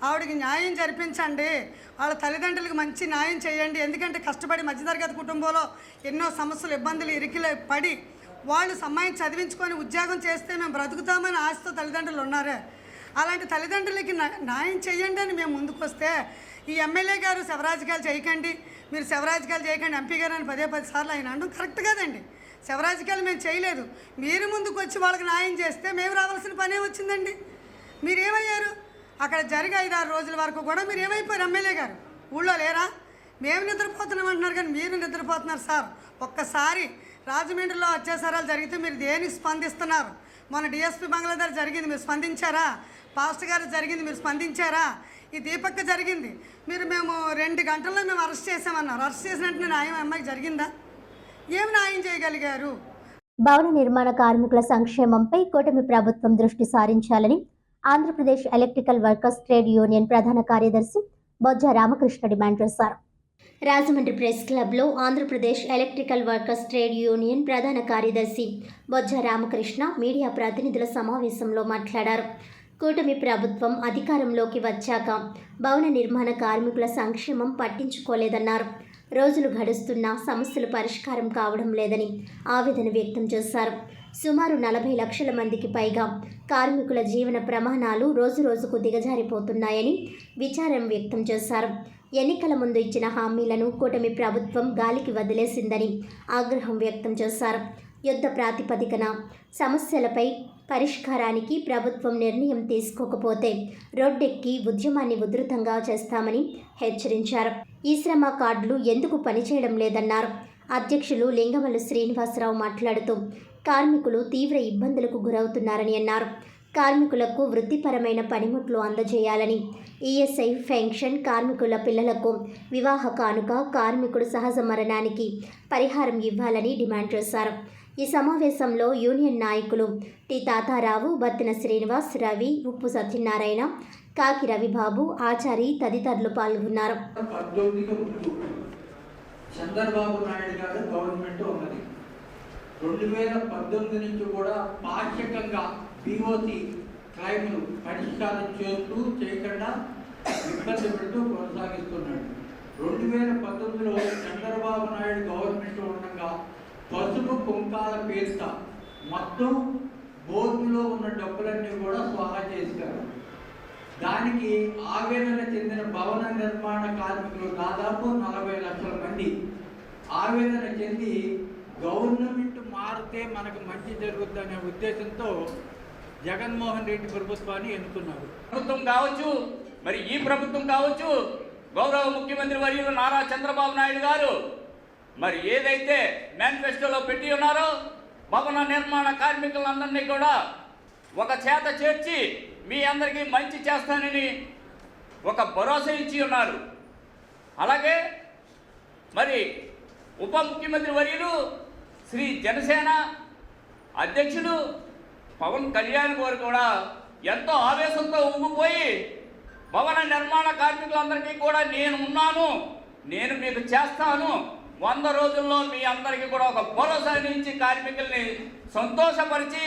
ఆవిడకి న్యాయం జరిపించండి, వాళ్ళ తల్లిదండ్రులకు మంచి న్యాయం చేయండి. ఎందుకంటే కష్టపడి మధ్యతరగతి కుటుంబంలో ఎన్నో సమస్యలు, ఇబ్బందులు, ఇరికిలు పడి వాళ్ళు అమ్మాయిని చదివించుకొని ఉద్యోగం చేస్తే మేము బ్రతుకుతామని ఆశతో తల్లిదండ్రులు ఉన్నారే. అలాంటి తల్లిదండ్రులకి న్యాయం చేయండి అని మేము ముందుకు వస్తే, ఈ ఎమ్మెల్యే గారు శవరాజకీయాలు చేయకండి, మీరు శవరాజకీయాలు చేయకండి ఎంపీ గారు అని 10 సార్లు ఆయన అనడం కరెక్ట్ కాదండి. శవరాజకీయాలు మేము చేయలేదు. మీరు ముందుకు వచ్చి వాళ్ళకి న్యాయం చేస్తే మేము రావాల్సిన పనే వచ్చిందండి. మీరేమయ్యారు? అక్కడ జరిగే 5-6 రోజుల వరకు కూడా మీరు ఏమైపోయారు? ఎమ్మెల్యే గారు ఊళ్ళో లేరా? మేము నిద్రపోతున్నాం అంటున్నారు కానీ మీరు నిద్రపోతున్నారు సార్. ఒక్కసారి రాజమండ్రిలో అత్యాచారాలు జరిగితే మీరు దేనికి స్పందిస్తున్నారు? మన డిఎస్పీ బంగ్లా దగ్గర జరిగింది, మీరు స్పందించారా? పాస్టర్ గారు జరిగింది, మీరు స్పందించారా? ఈ దీపక్ జరిగింది, మేము 2 గంటల్లో మేము అరెస్ట్ చేసామన్నారు. అరెస్ట్ చేసినట్టు న్యాయం అమ్మాయికి జరిగిందా? ఏం న్యాయం చేయగలిగారు? భవన నిర్మాణ కార్మికుల సంక్షేమంపై కూటమి ప్రభుత్వం దృష్టి సారించాలని Andhra Pradesh electrical workers trade union ప్రధాన కార్యదర్శి బొజ్జ రామకృష్ణ డిమాండ్ చేశారు. రాజమండ్రి ప్రెస్ క్లబ్లో Andhra Pradesh electrical workers trade union ప్రధాన కార్యదర్శి బొజ్జ రామకృష్ణ మీడియా ప్రతినిధుల సమావేశంలో మాట్లాడారు. కూటమి ప్రభుత్వం అధికారంలోకి వచ్చాక భవన నిర్మాణ కార్మికుల సంక్షేమం పట్టించుకోలేదన్నారు. రోజులు గడుస్తున్నా సమస్యలు పరిష్కారం కావడం లేదని ఆవేదన వ్యక్తం చేశారు. సుమారు 40 లక్షల మందికి పైగా కార్మికుల జీవన ప్రమాణాలు రోజురోజుకు దిగజారిపోతున్నాయని విచారం వ్యక్తం చేశారు. ఎన్నికల ముందు ఇచ్చిన హామీలను కూటమి ప్రభుత్వం గాలికి వదిలేసిందని ఆగ్రహం వ్యక్తం చేశారు. యుద్ధ ప్రాతిపదికన సమస్యలపై పరిష్కారానికి ప్రభుత్వం నిర్ణయం తీసుకోకపోతే రోడ్డెక్కి ఉద్యమాన్ని ఉధృతంగా చేస్తామని హెచ్చరించారు. ఈ శ్రమ కార్డులు ఎందుకు పనిచేయడం లేదన్నారు. అధ్యక్షులు లింగమల్లు శ్రీనివాసరావు మాట్లాడుతూ కార్మికులు తీవ్ర ఇబ్బందులకు గురవుతున్నారని అన్నారు. కార్మికులకు వృత్తిపరమైన పనిముట్లు అందజేయాలని, ఈఎస్ఐ పెన్షన్, కార్మికుల పిల్లలకు వివాహ కానుక, కార్మికుడు సహజ మరణానికి పరిహారం ఇవ్వాలని డిమాండ్ చేశారు. ఈ సమావేశంలో యూనియన్ నాయకులు టి తాతారావు, బత్తిన శ్రీనివాస్, రవి, ఉప్పు సత్యనారాయణ, కాకి రవిబాబు, ఆచారి తదితరులు పాల్గొన్నారు. చంద్రబాబు నాయుడు గారు గవర్నమెంట్ ఉన్నది. 2019 నుంచి కూడా పాక్షికంగా బీఓసీ క్లైమ్లు పరిష్కారం చేస్తూ చేయకుండా ఇబ్బంది పెడుతూ కొనసాగిస్తున్నాడు. 2019లో చంద్రబాబు నాయుడు గవర్నమెంట్ ఉండగా పసుపు కుంకాల పేరిట మొత్తం బోర్డులో ఉన్న డబ్బులన్నీ కూడా స్వాహా చేశారు. దానికి ఆవేదన చెందిన భవన నిర్మాణ కార్మికులు దాదాపు 40 లక్షల మంది ఆవేదన చెంది గవర్నమెంట్ మారితే మనకు మంచి జరుగుతుందనే ఉద్దేశంతో జగన్మోహన్ రెడ్డి ప్రభుత్వాన్ని ఎన్నుకున్నారు. ప్రభుత్వం కావచ్చు, మరి ఈ ప్రభుత్వం కావచ్చు, గౌరవ ముఖ్యమంత్రి వర్యులు నారా చంద్రబాబు నాయుడు గారు మరి ఏదైతే మేనిఫెస్టోలో పెట్టి ఉన్నారో భవన నిర్మాణ కార్మికులందరినీ కూడా ఒక చేత చేర్చి మీ అందరికీ మంచి చేస్తానని ఒక భరోసా ఇచ్చి ఉన్నారు. అలాగే మరి ఉప ముఖ్యమంత్రి వర్యులు శ్రీ జనసేన అధ్యక్షులు పవన్ కళ్యాణ్ గారు కూడా ఎంతో ఆవేశంతో ఊగిపోయి భవన నిర్మాణ కార్మికులందరికీ కూడా నేను ఉన్నాను, నేను మీకు చేస్తాను, 100 రోజుల్లో మీ అందరికీ కూడా ఒక భరోసాని ఇచ్చి కార్మికుల్ని సంతోషపరిచి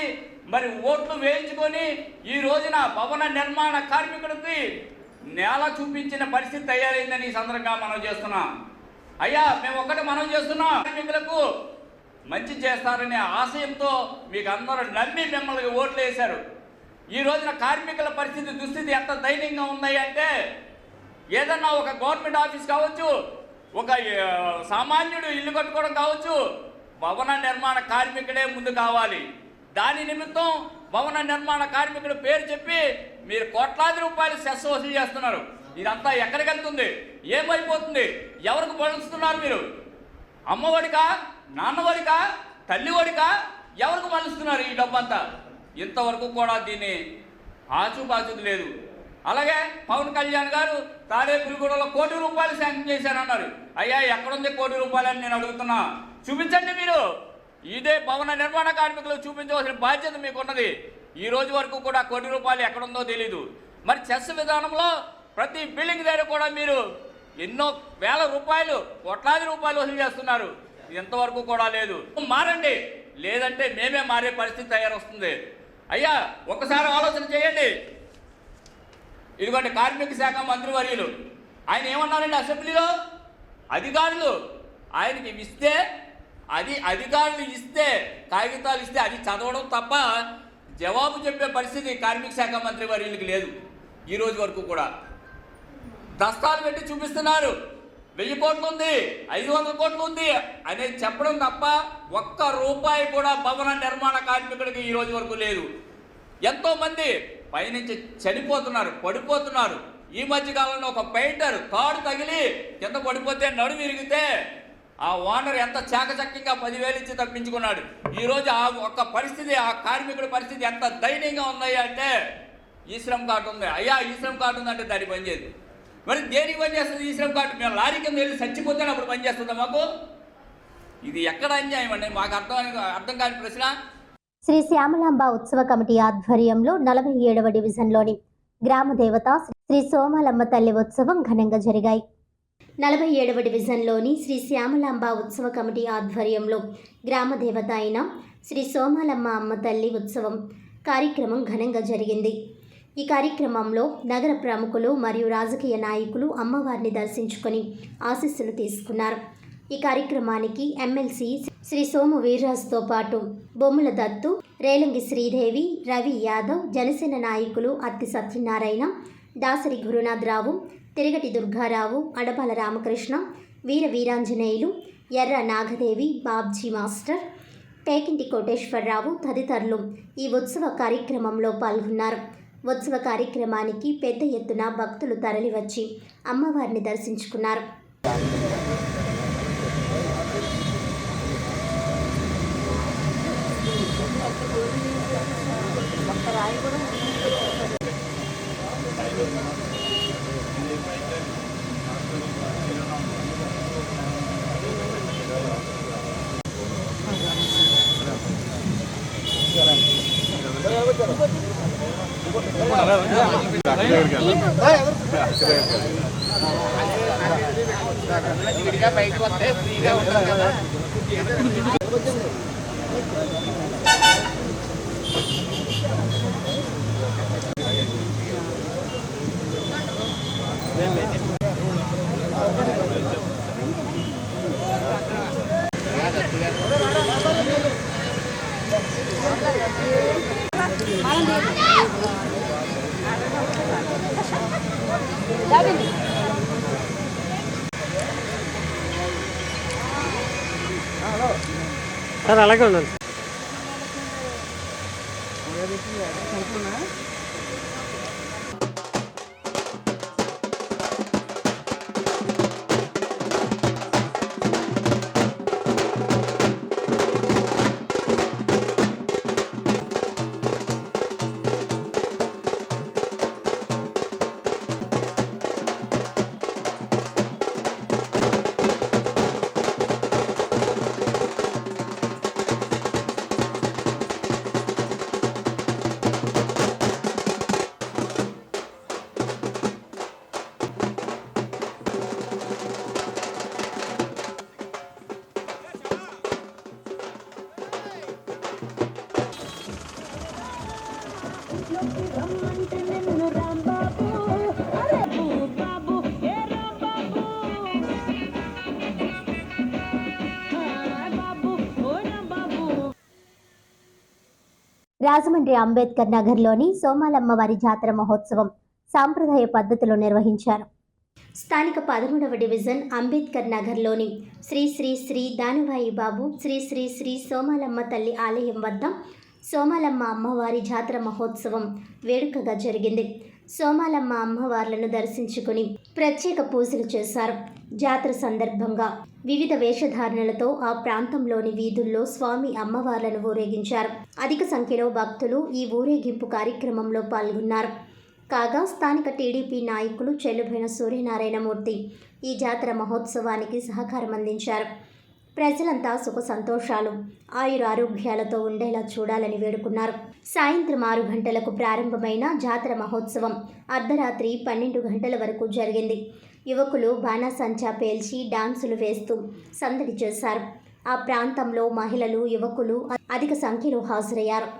మరి ఓట్లు వేయించుకొని ఈ రోజున భవన నిర్మాణ కార్మికుడికి నేల చూపించిన పరిస్థితి తయారైందని ఈ సందర్భంగా మనం చేస్తున్నాం. అయ్యా మేము ఒకటి మనం చేస్తున్నాం, కార్మికులకు మంచి చేస్తారనే ఆశయంతో మీకు అందరూ నమ్మి మిమ్మల్ని ఓట్లు వేశారు. ఈ రోజున కార్మికుల పరిస్థితి దుస్థితి ఎంత దయనీయంగా ఉన్నాయి అంటే ఏదన్నా ఒక గవర్నమెంట్ ఆఫీస్ కావచ్చు, ఒక సామాన్యుడు ఇల్లు కట్టుకోవడం కావచ్చు, భవన నిర్మాణ కార్మికుడే ముందు కావాలి. దాని నిమిత్తం భవన నిర్మాణ కార్మికుడు పేరు చెప్పి మీరు కోట్లాది రూపాయలు సెస్ వసూలు చేస్తున్నారు. ఇదంతా ఎక్కడికి వెళ్తుంది, ఏమైపోతుంది, ఎవరికి మలుస్తున్నారు మీరు? అమ్మఒడికా, నాన్నఒడికా, తల్లిఒడికా, ఎవరికి మలుస్తున్నారు ఈ డబ్బంతా? ఇంతవరకు కూడా దీన్ని ఆచూబాచూది లేదు. అలాగే పవన్ కళ్యాణ్ గారు తాడేపురిగూడలో ₹1 కోటి శాంక్షన్ చేశారన్నారు. అయ్యా ఎక్కడుంది ₹1 కోటి అని నేను అడుగుతున్నా, చూపించండి మీరు. ఇదే భవన నిర్మాణ కార్మికులకు చూపించవలసిన బాధ్యత మీకున్నది. ఈ రోజు వరకు కూడా ₹1 కోటి ఎక్కడుందో తెలీదు. మరి చెస్ విధానంలో ప్రతి బిల్డింగ్ దగ్గర కూడా మీరు ఎన్నో వేల రూపాయలు, కోట్లాది రూపాయలు వసూలు చేస్తున్నారు. ఇంతవరకు కూడా లేదు. మారండి, లేదంటే మేమే మారే పరిస్థితి తయారొస్తుంది. అయ్యా ఒకసారి ఆలోచన చేయండి. ఇదిగోండి కార్మిక శాఖ మంత్రి వర్యులు ఆయన ఏమన్నారండి అసెంబ్లీలో, అధికారులు ఆయనకి ఇస్తే అది అధికారులు ఇస్తే కాగితాలు ఇస్తే అది చదవడం తప్ప జవాబు చెప్పే పరిస్థితి కార్మిక శాఖ మంత్రి వర్యులకి లేదు. ఈ రోజు వరకు కూడా దస్తాలు పెట్టి చూపిస్తున్నారు, 1000 కోట్లు ఉంది, 500 కోట్లు ఉంది అనేది చెప్పడం తప్ప ₹1 కూడా భవన నిర్మాణ కార్మికుడికి ఈ రోజు వరకు లేదు. ఎంతోమంది పైనుంచి చనిపోతున్నారు, పడిపోతున్నారు. ఈ మధ్యకాలంలో ఒక పెయింటర్ తాడు తగిలి కింద పడిపోతే నడుము విరిగితే ఆ ఓనర్ ఎంత చాకచక్యంగా 10,000 ఇచ్చి తప్పించుకున్నాడు. ఈరోజు ఆ ఒక్క పరిస్థితి, ఆ కార్మికుడి పరిస్థితి ఎంత దయనీయంగా ఉన్నాయి అంటే ఈ శ్రమ్ కార్డు ఉంది. అయ్యా ఈ శ్రమ్ కార్డు ఉందంటే దానికి పనిచేయదు. మరి దేనికి పనిచేస్తుంది ఈ శ్రమ్ కార్డు? మేము లారీ కింద వెళ్ళి చచ్చిపోతే అప్పుడు పనిచేస్తుందా మాకు? ఇది ఎక్కడ అన్యాయం అండి? మాకు అర్థం కాని ప్రశ్న. శ్రీ శ్యామలాంబ ఉత్సవ కమిటీ ఆధ్వర్యంలో 47వ డివిజన్లోని గ్రామ దేవత శ్రీ సోమాలమ్మ తల్లి ఉత్సవం ఘనంగా జరిగాయి. 47వ డివిజన్లోని శ్రీ శ్యామలాంబ ఉత్సవ కమిటీ ఆధ్వర్యంలో గ్రామ దేవత అయిన శ్రీ సోమాలమ్మ అమ్మ తల్లి ఉత్సవం కార్యక్రమం ఘనంగా జరిగింది. ఈ కార్యక్రమంలో నగర ప్రముఖులు మరియు రాజకీయ నాయకులు అమ్మవారిని దర్శించుకొని ఆశీస్సులు తీసుకున్నారు. ఈ కార్యక్రమానికి ఎమ్మెల్సీ శ్రీ సోము వీర్రాజుతో పాటు బొమ్మల దత్తు, రేలంగి శ్రీదేవి, రవి యాదవ్, జనసేన నాయకులు అత్తి సత్యనారాయణ, దాసరి గురునాథరావు, తిరగటి దుర్గారావు, అడపాల రామకృష్ణ, వీర వీరాంజనేయులు, ఎర్ర నాగదేవి, బాబ్జీ మాస్టర్, పేకింటి కోటేశ్వరరావు తదితరులు ఈ ఉత్సవ కార్యక్రమంలో పాల్గొన్నారు. ఉత్సవ కార్యక్రమానికి పెద్ద ఎత్తున భక్తులు తరలివచ్చి అమ్మవారిని దర్శించుకున్నారు. బయటకు వస్తే ఫ్రీగా ఉంటుంది కదా. సార్ అలాగే ఉండండి. రాజమండ్రి అంబేద్కర్ నగర్లోని సోమాలమ్మవారి జాతర మహోత్సవం సాంప్రదాయ పద్ధతిలో నిర్వహించారు. స్థానిక 13వ డివిజన్ అంబేద్కర్ నగర్లోని శ్రీ శ్రీ శ్రీ దానువాయి బాబు శ్రీ శ్రీ శ్రీ సోమాలమ్మ తల్లి ఆలయం వద్ద సోమాలమ్మ అమ్మవారి జాతర మహోత్సవం వేడుకగా జరిగింది. సోమాలమ్మ అమ్మవార్లను దర్శించుకుని ప్రత్యేక పూజలు చేశారు. జాతర సందర్భంగా వివిధ వేషధారణలతో ఆ ప్రాంతంలోని వీధుల్లో స్వామి అమ్మవార్లను ఊరేగించారు. అధిక సంఖ్యలో భక్తులు ఈ ఊరేగింపు కార్యక్రమంలో పాల్గొన్నారు. కాగా స్థానిక టీడీపీ నాయకులు చెల్లుబోయిన సూర్యనారాయణమూర్తి ఈ జాతర మహోత్సవానికి సహకారం అందించారు. ప్రజలంతా సుఖ సంతోషాలు, ఆయురారోగ్యాలతో ఉండేలా చూడాలని వేడుకున్నారు. సాయంత్రం 6 గంటలకు ప్రారంభమైన జాతర మహోత్సవం అర్ధరాత్రి 12 గంటల వరకు జరిగింది. యువకులు బాణాసంచా పేల్చి డాన్సులు వేస్తూ సందడి చేశారు. ఆ ప్రాంతంలో మహిళలు, యువకులు అధిక సంఖ్యలో హాజరయ్యారు.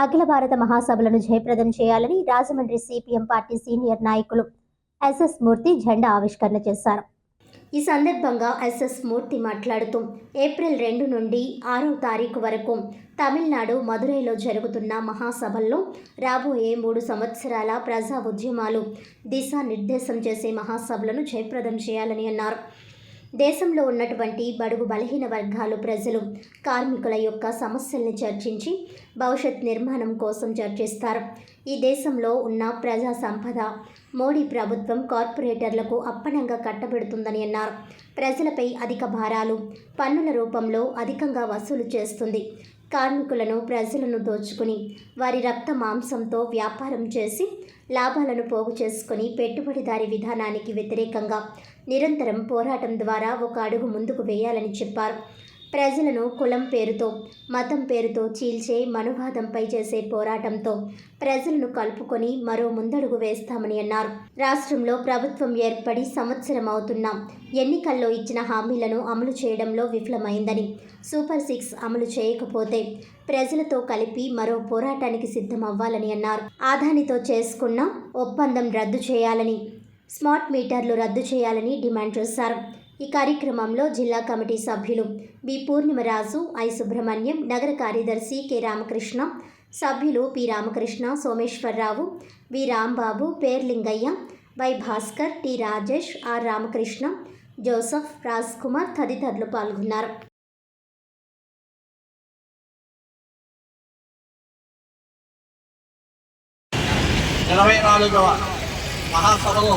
అఖిల భారత మహాసభలను జయప్రదం చేయాలని రాజమండ్రి సిపిఎం పార్టీ సీనియర్ నాయకులు ఎస్ఎస్ మూర్తి జెండా ఆవిష్కరణ చేశారు. ఈ సందర్భంగా ఎస్ఎస్ మూర్తి మాట్లాడుతూ ఏప్రిల్ 2 నుండి 6వ తారీఖు వరకు తమిళనాడు మదురైలో జరుగుతున్న మహాసభల్లో రాబోయే 3 సంవత్సరాల ప్రజా ఉద్యమాలు దిశానిర్దేశం చేసే మహాసభలను జయప్రదం చేయాలని అన్నారు. దేశంలో ఉన్నటువంటి బడుగు బలహీన వర్గాలు ప్రజలు కార్మికుల యొక్క సమస్యల్ని చర్చించి భవిష్యత్ నిర్మాణం కోసం చర్చిస్తారు. ఈ దేశంలో ఉన్న ప్రజా సంపద మోడీ ప్రభుత్వం కార్పొరేటర్లకు అప్పనంగా కట్టబెడుతుందని అన్నారు. ప్రజలపై అధిక భారాలు పన్నుల రూపంలో అధికంగా వసూలు చేస్తుంది. కార్మికులను ప్రజలను దోచుకుని వారి రక్త మాంసంతో వ్యాపారం చేసి లాభాలను పోగు చేసుకుని పెట్టుబడిదారీ విధానానికి వ్యతిరేకంగా నిరంతరం పోరాటం ద్వారా ఒక అడుగు ముందుకు వేయాలని చెప్పారు. ప్రజలను కులం పేరుతో మతం పేరుతో చీల్చే మనువాదంపై చేసే పోరాటంతో ప్రజలను కలుపుకొని మరో ముందడుగు వేస్తామని అన్నారు. రాష్ట్రంలో ప్రభుత్వం ఏర్పడి సంవత్సరం అవుతున్నా ఎన్నికల్లో ఇచ్చిన హామీలను అమలు చేయడంలో విఫలమైందని, సూపర్ 6 అమలు చేయకపోతే ప్రజలతో కలిపి మరో పోరాటానికి సిద్ధమవ్వాలని అన్నారు. ఆదానితో చేసుకున్న ఒప్పందం రద్దు చేయాలని, స్మార్ట్ మీటర్లు రద్దు చేయాలని డిమాండ్ చేశారు. ఈ కార్యక్రమంలో జిల్లా కమిటీ సభ్యులు బి పూర్ణిమరాజు, ఐ సుబ్రహ్మణ్యం, నగర కార్యదర్శి కె రామకృష్ణ, సభ్యులు P Ramakrishna, Someswara Rao, V Rambabu, Perlingayya, Y Bhaskar, T Rajesh, R Ramakrishna, Joseph, Raj Kumar తదితరులు పాల్గొన్నారు. ఇరవై 24వ మహాసభలో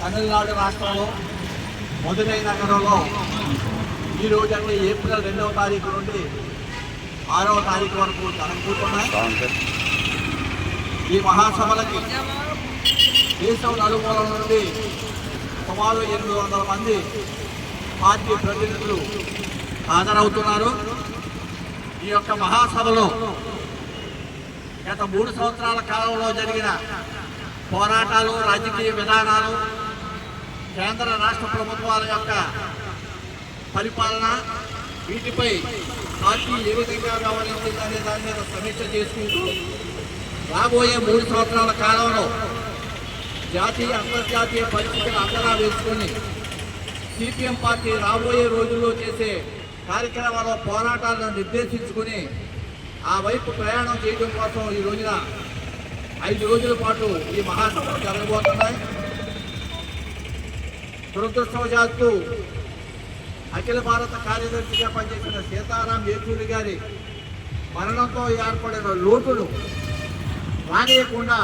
తమిళనాడు రాష్ట్రంలో మదురై నగరంలో ఈరోజు అంటే ఏప్రిల్ 2వ తారీఖు నుండి 6వ తారీఖు వరకు జరగబోతున్నాయి. ఈ మహాసభలకి దేశం నలుమూలల నుండి సుమారు 800 మంది పార్టీ ప్రతినిధులు హాజరవుతున్నారు. ఈ యొక్క మహాసభలో గత 3 సంవత్సరాల కాలంలో జరిగిన పోరాటాలు, రాజకీయ విధానాలు, కేంద్ర రాష్ట్ర ప్రభుత్వాల యొక్క పరిపాలన, వీటిపై పార్టీ ఏ విధంగా వ్యవహరిస్తుందనే దాని మీద సమీక్ష చేసుకుంటూ రాబోయే 3 సంవత్సరాల కాలంలో జాతీయ అంతర్జాతీయ పరిస్థితులను అంచనా వేసుకొని సిపిఎం పార్టీ రాబోయే రోజుల్లో చేసే కార్యక్రమాల పోరాటాలను నిర్దేశించుకుని ఆ వైపు ప్రయాణం చేయడం కోసం ఈ రోజున 5 రోజుల పాటు ఈ మహాసభలు జరగబోతున్నాయి. దురదృష్టవశాత్తు అఖిల భారత కార్యదర్శిగా పనిచేసిన సీతారాం యేచూరి గారి మరణంతో ఏర్పడిన లోటును రానియకుండా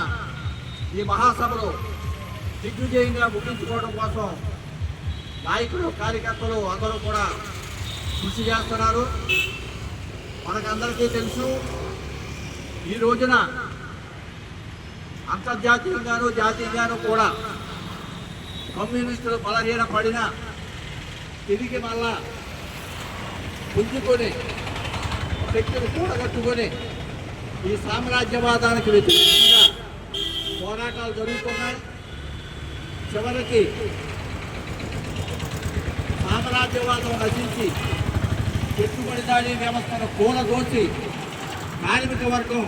ఈ మహాసభలో దిగ్విజయంగా ముగించుకోవడం కోసం నాయకులు, కార్యకర్తలు అందరూ కూడా కృషి చేస్తున్నారు. మనకందరికీ తెలుసు, ఈ రోజున అంతర్జాతీయంగాను జాతీయంగాను కూడా కమ్యూనిస్టులు బలహీన పడిన తిరిగి మళ్ళా పుంజుకొని శక్తిని కూడగట్టుకొని ఈ సామ్రాజ్యవాదానికి వ్యతిరేకంగా పోరాటాలు జరుగుతున్నాయి. చివరికి సామ్రాజ్యవాదం నశించి పెట్టుబడిదారీ వ్యవస్థను కూలదోసి కార్మిక వర్గం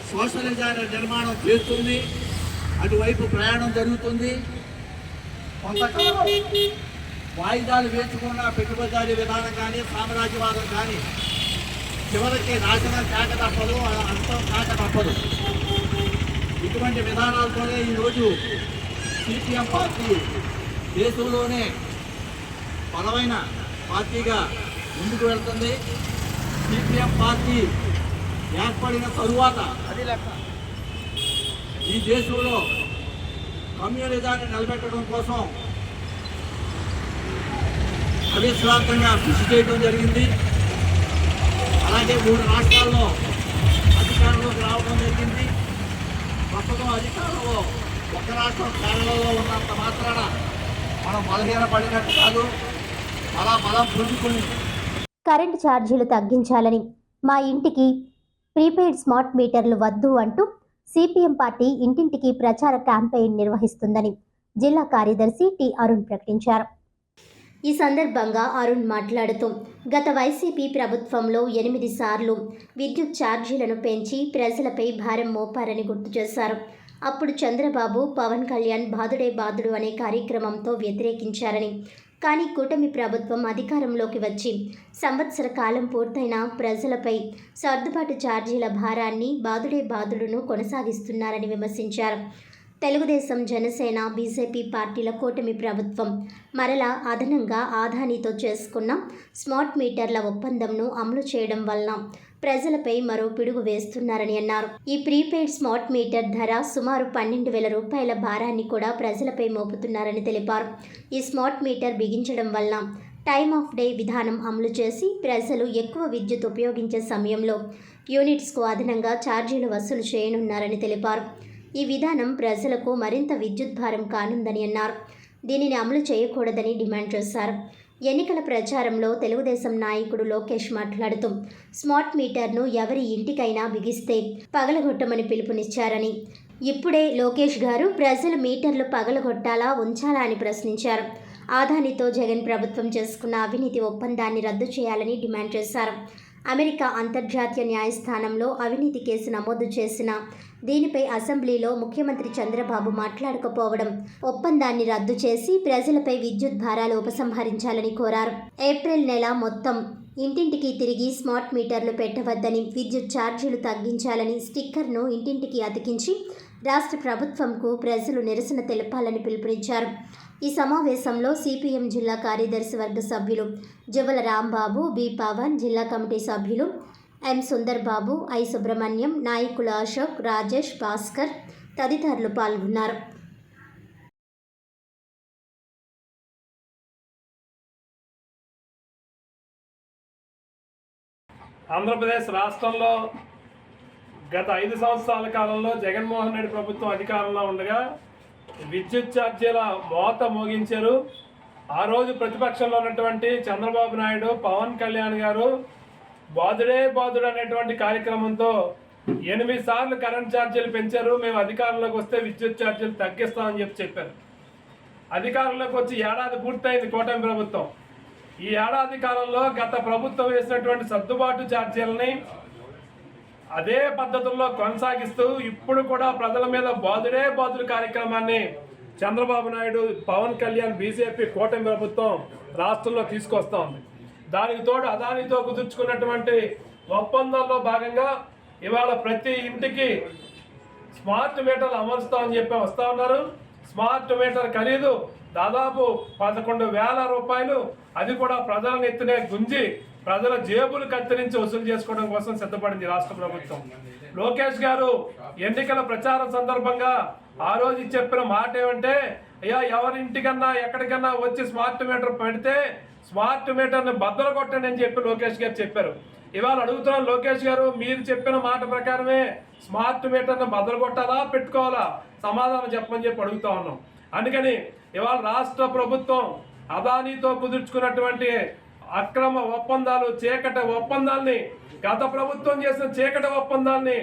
సోషలిజాన్ని నిర్మాణం చేస్తుంది. అటువైపు ప్రయాణం జరుగుతుంది. కొంతకాలం వాయిదాలు వేసుకున్న పెట్టుబడిదారీ విధానం కానీ, సామ్రాజ్యవాదం కానీ చివరికి నాశనం కాక తప్పదు, అంతం కాక తప్పదు. ఇటువంటి విధానాలతోనే ఈరోజు సిపిఎం పార్టీ దేశంలోనే బలమైన పార్టీగా ముందుకు వెళ్తుంది. సిపిఎం పార్టీ ఏర్పడిన తరువాత ఈ దేశంలో కమ్యూనిజాన్ని నిలబెట్టడం కోసం అవిశ్రాంతంగా కృషి చేయడం జరిగింది. అలాగే 3 రాష్ట్రాల్లో అధికారంలోకి రావడం జరిగింది. ప్రస్తుతం అధికారంలో ఒక రాష్ట్రం కేరళలో ఉన్నంత మాత్రాన మనం బలహీనపడినట్టు కాదు, అలా బలం పుంజుకుని. కరెంటు ఛార్జీలు తగ్గించాలని, మా ఇంటికి ప్రీపెయిడ్ స్మార్ట్ మీటర్లు వద్దు అంటూ సిపిఎం పార్టీ ఇంటింటికి ప్రచార క్యాంపెయిన్ నిర్వహిస్తుందని జిల్లా కార్యదర్శి టి అరుణ్ ప్రకటించారు. ఈ సందర్భంగా అరుణ్ మాట్లాడుతూ గత వైసీపీ ప్రభుత్వంలో 8 సార్లు విద్యుత్ ఛార్జీలను పెంచి ప్రజలపై భారం మోపారని గుర్తు చేశారు. అప్పుడు చంద్రబాబు, పవన్ కళ్యాణ్ బాదుడే బాదుడు అనే కార్యక్రమంతో వ్యతిరేకించారని, కానీ కూటమి ప్రభుత్వం అధికారంలోకి వచ్చి సంవత్సర కాలం పూర్తయిన ప్రజలపై సర్దుబాటు ఛార్జీల భారాన్ని బాదుడే బాదుడును కొనసాగిస్తున్నారని విమర్శించారు. తెలుగుదేశం, జనసేన, బీజేపీ పార్టీల కూటమి ప్రభుత్వం మరలా అదనంగా ఆదానితో చేసుకున్న స్మార్ట్ మీటర్ల ఒప్పందంను అమలు చేయడం వలన ప్రజలపై మరో పిడుగు వేస్తున్నారని అన్నారు. ఈ ప్రీపెయిడ్ స్మార్ట్ మీటర్ ధర సుమారు 12,000 రూపాయల భారాన్ని కూడా ప్రజలపై మోపుతున్నారని తెలిపారు. ఈ స్మార్ట్ మీటర్ బిగించడం వలన టైమ్ ఆఫ్ డే విధానం అమలు చేసి ప్రజలు ఎక్కువ విద్యుత్ ఉపయోగించే సమయంలో యూనిట్స్కు అదనంగా ఛార్జీలు వసూలు చేయనున్నారని తెలిపారు. ఈ విధానం ప్రజలకు మరింత విద్యుత్ భారం కానుందని అన్నారు. దీనిని అమలు చేయకూడదని డిమాండ్ చేశారు. ఎన్నికల ప్రచారంలో తెలుగుదేశం నాయకుడు లోకేష్ మాట్లాడుతూ స్మార్ట్ మీటర్ను ఎవరి ఇంటికైనా బిగిస్తే పగలగొట్టమని పిలుపునిచ్చారని, ఇప్పుడే లోకేష్ గారు ప్రజలు మీటర్లు పగలగొట్టాలా ఉంచాలా అని ప్రశ్నించారు. ఆదానితో జగన్ ప్రభుత్వం చేసుకున్న అవినీతి ఒప్పందాన్ని రద్దు చేయాలని డిమాండ్ చేశారు. అమెరికా అంతర్జాతీయ న్యాయస్థానంలో అవినీతి కేసు నమోదు చేసిన దీనిపై అసెంబ్లీలో ముఖ్యమంత్రి చంద్రబాబు మాట్లాడకపోవడం, ఒప్పందాన్ని రద్దు చేసి ప్రజలపై విద్యుత్ భారాలు ఉపసంహరించాలని కోరారు. ఏప్రిల్ నెల మొత్తం ఇంటింటికి తిరిగి స్మార్ట్ మీటర్లు పెట్టవద్దని, విద్యుత్ ఛార్జీలు తగ్గించాలని స్టిక్కర్ను ఇంటింటికి అతికించి రాష్ట్ర ప్రభుత్వంకు ప్రజలు నిరసన తెలపాలని పిలుపునిచ్చారు. ఈ సమావేశంలో సిపిఎం జిల్లా కార్యదర్శి వర్గ సభ్యులు జువల రాంబాబు, బి పవన్, జిల్లా కమిటీ సభ్యులు ఎం సుందర్బాబు, ఐ సుబ్రహ్మణ్యం, నాయకులు అశోక్, రాజేష్, భాస్కర్ తదితరులు పాల్గొన్నారు. ఆంధ్రప్రదేశ్ రాష్ట్రంలో గత 5 సంవత్సరాల కాలంలో జగన్మోహన్ రెడ్డి ప్రభుత్వం అధికారంలో ఉండగా విద్యుత్ ఛార్జీల మోత మోగించారు. ఆ రోజు ప్రతిపక్షంలో ఉన్నటువంటి చంద్రబాబు నాయుడు, పవన్ కళ్యాణ్ గారు బాదుడే బాదుడు అనేటువంటి కార్యక్రమంతో 8 సార్లు కరెంట్ ఛార్జీలు పెంచారు. మేము అధికారంలోకి వస్తే విద్యుత్ ఛార్జీలు తగ్గిస్తామని చెప్పారు. అధికారంలోకి వచ్చి ఏడాది పూర్తయింది కూటమి ప్రభుత్వం. ఈ ఏడాది కాలంలో గత ప్రభుత్వం వేసినటువంటి సర్దుబాటు ఛార్జీలని అదే పద్ధతుల్లో కొనసాగిస్తూ ఇప్పుడు కూడా ప్రజల మీద బాదుడే బాదుడు కార్యక్రమాన్ని చంద్రబాబు నాయుడు, పవన్ కళ్యాణ్, బీజేపీ కూటమి ప్రభుత్వం రాష్ట్రంలో తీసుకొస్తా ఉంది. దానికి తోడు అదానితో కుదుర్చుకున్నటువంటి ఒప్పందంలో భాగంగా ఇవాళ ప్రతి ఇంటికి స్మార్ట్ మీటర్లు అమరుస్తామని చెప్పి వస్తూ ఉన్నారు. స్మార్ట్ మీటర్ ఖరీదు దాదాపు 11,000 రూపాయలు. అది కూడా ప్రజల నెత్తినే గుంజి ప్రజల జేబులు కత్తిరించి వసూలు చేసుకోవడం కోసం సిద్ధపడింది రాష్ట్ర ప్రభుత్వం. లోకేష్ గారు ఎన్నికల ప్రచారం సందర్భంగా ఆ రోజు చెప్పిన మాట ఏమంటే, అయ్యా ఎవరింటికన్నా ఎక్కడికన్నా వచ్చి స్మార్ట్ మీటర్ పెడితే స్మార్ట్ మీటర్ని బద్దలు కొట్టండి అని చెప్పి లోకేష్ గారు చెప్పారు. ఇవాళ అడుగుతున్నాం, లోకేష్ గారు మీరు చెప్పిన మాట ప్రకారమే స్మార్ట్ మీటర్ని బద్దలు కొట్టాలా, పెట్టుకోవాలా, సమాధానం చెప్పని చెప్పి అడుగుతా ఉన్నాం. అందుకని ఇవాళ రాష్ట్ర ప్రభుత్వం అదానితో కుదుర్చుకున్నటువంటి అక్రమ ఒప్పందాలు, చీకటి ఒప్పందాల్ని, గత ప్రభుత్వం చేసిన చీకటి ఒప్పందాల్ని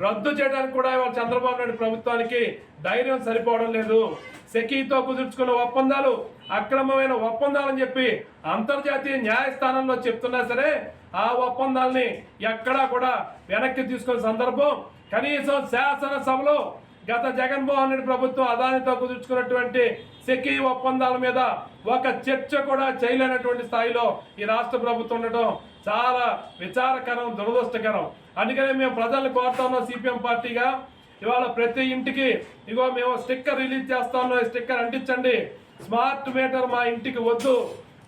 రద్దు చేయడానికి కూడా ఇవాళ చంద్రబాబు నాయుడు ప్రభుత్వానికి ధైర్యం సరిపోవడం లేదు. సెకీతో కుదుర్చుకున్న ఒప్పందాలు అక్రమమైన ఒప్పందాలని చెప్పి అంతర్జాతీయ న్యాయస్థానంలో చెప్తున్నా సరే ఆ ఒప్పందాలని ఎక్కడా కూడా వెనక్కి తీసుకునే సందర్భం కనీసం శాసనసభలో గత జగన్మోహన్ రెడ్డి ప్రభుత్వం అదానితో కుదుర్చుకున్నటువంటి సెకీ ఒప్పందాల మీద ఒక చర్చ కూడా చేయలేనటువంటి స్థాయిలో ఈ రాష్ట్ర ప్రభుత్వం ఉండటం చాలా విచారకరం, దురదృష్టకరం. అందుకనే మేము ప్రజల్ని కోరుతా ఉన్నాం, సిపిఎం పార్టీగా ఇవాళ ప్రతి ఇంటికి ఇగో మేము స్టిక్కర్ రిలీజ్ చేస్తా ఉన్నాం, స్టిక్కర్ అంటించండి, స్మార్ట్ మీటర్ మా ఇంటికి వద్దు,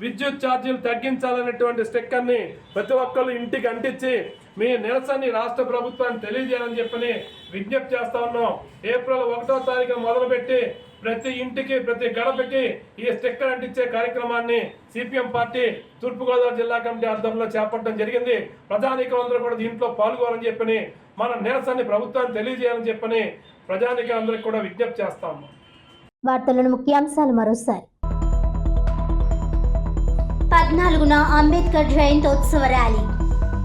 విద్యుత్ ఛార్జీలు తగ్గించాలనేటువంటి స్టిక్కర్ని ప్రతి ఒక్కరు ఇంటికి అంటించి మీ నిరసనని రాష్ట్ర ప్రభుత్వాన్ని తెలియజేయాలని చెప్పని విజ్ఞప్తి చేస్తా ఉన్నాం. ఏప్రిల్ 1వ తారీఖున మొదలుపెట్టి ప్రతి ఇంటికి, ప్రతి గడపకి ఈ స్టిక్కర్ అంటించే కార్యక్రమాన్ని సిపిఎం పార్టీ తూర్పుగోదావరి జిల్లా కమిటీ ఆధ్వర్యంలో చేపట్టడం జరిగింది. ప్రజానీకులందరూ కూడా దీంట్లో పాల్గొనాలని చెప్పని, మన నిరసనని ప్రభుత్వాన్ని తెలియజేయాలని చెప్పని ప్రజానీకులందరికీ కూడా విజ్ఞప్తి చేస్తాము. వార్తలను ముఖ్యాంశాలు మరోసారి. 14న అంబేద్కర్ జయంతోత్సవ ర్యాలీ.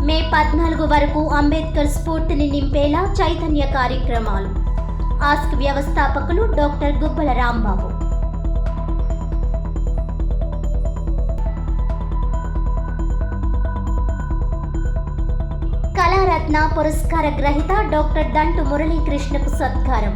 మే 14 వరకు అంబేద్కర్ స్ఫూర్తిని నింపేలా చైతన్య కార్యక్రమాలు. ఆస్క్ వ్యవస్థాపకులు డాక్టర్ గుబ్బల రాంబాబు. కళారత్న పురస్కార గ్రహీత డాక్టర్ దంటు మురళీకృష్ణకు సత్కారం.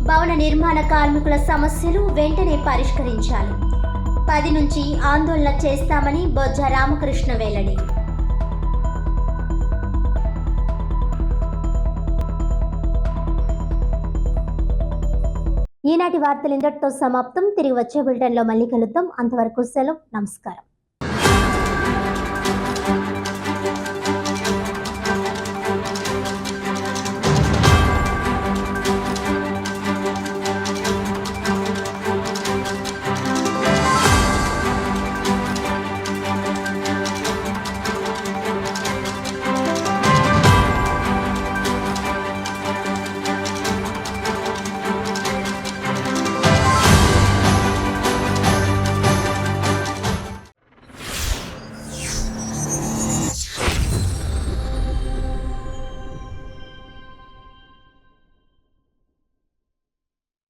భవన నిర్మాణ కార్మికుల సమస్యలు వెంటనే పరిష్కరించాలి. 10 నుంచి ఆందోళన చేస్తామని బొజ్జ రామకృష్ణ వెల్లడి. ఈనాటి వార్తలు ఇంతటితో సమాప్తం. తిరిగి వచ్చే బులెటిన్లో మళ్ళీ కలుద్దాం. అంతవరకు సెలవు. నమస్కారం.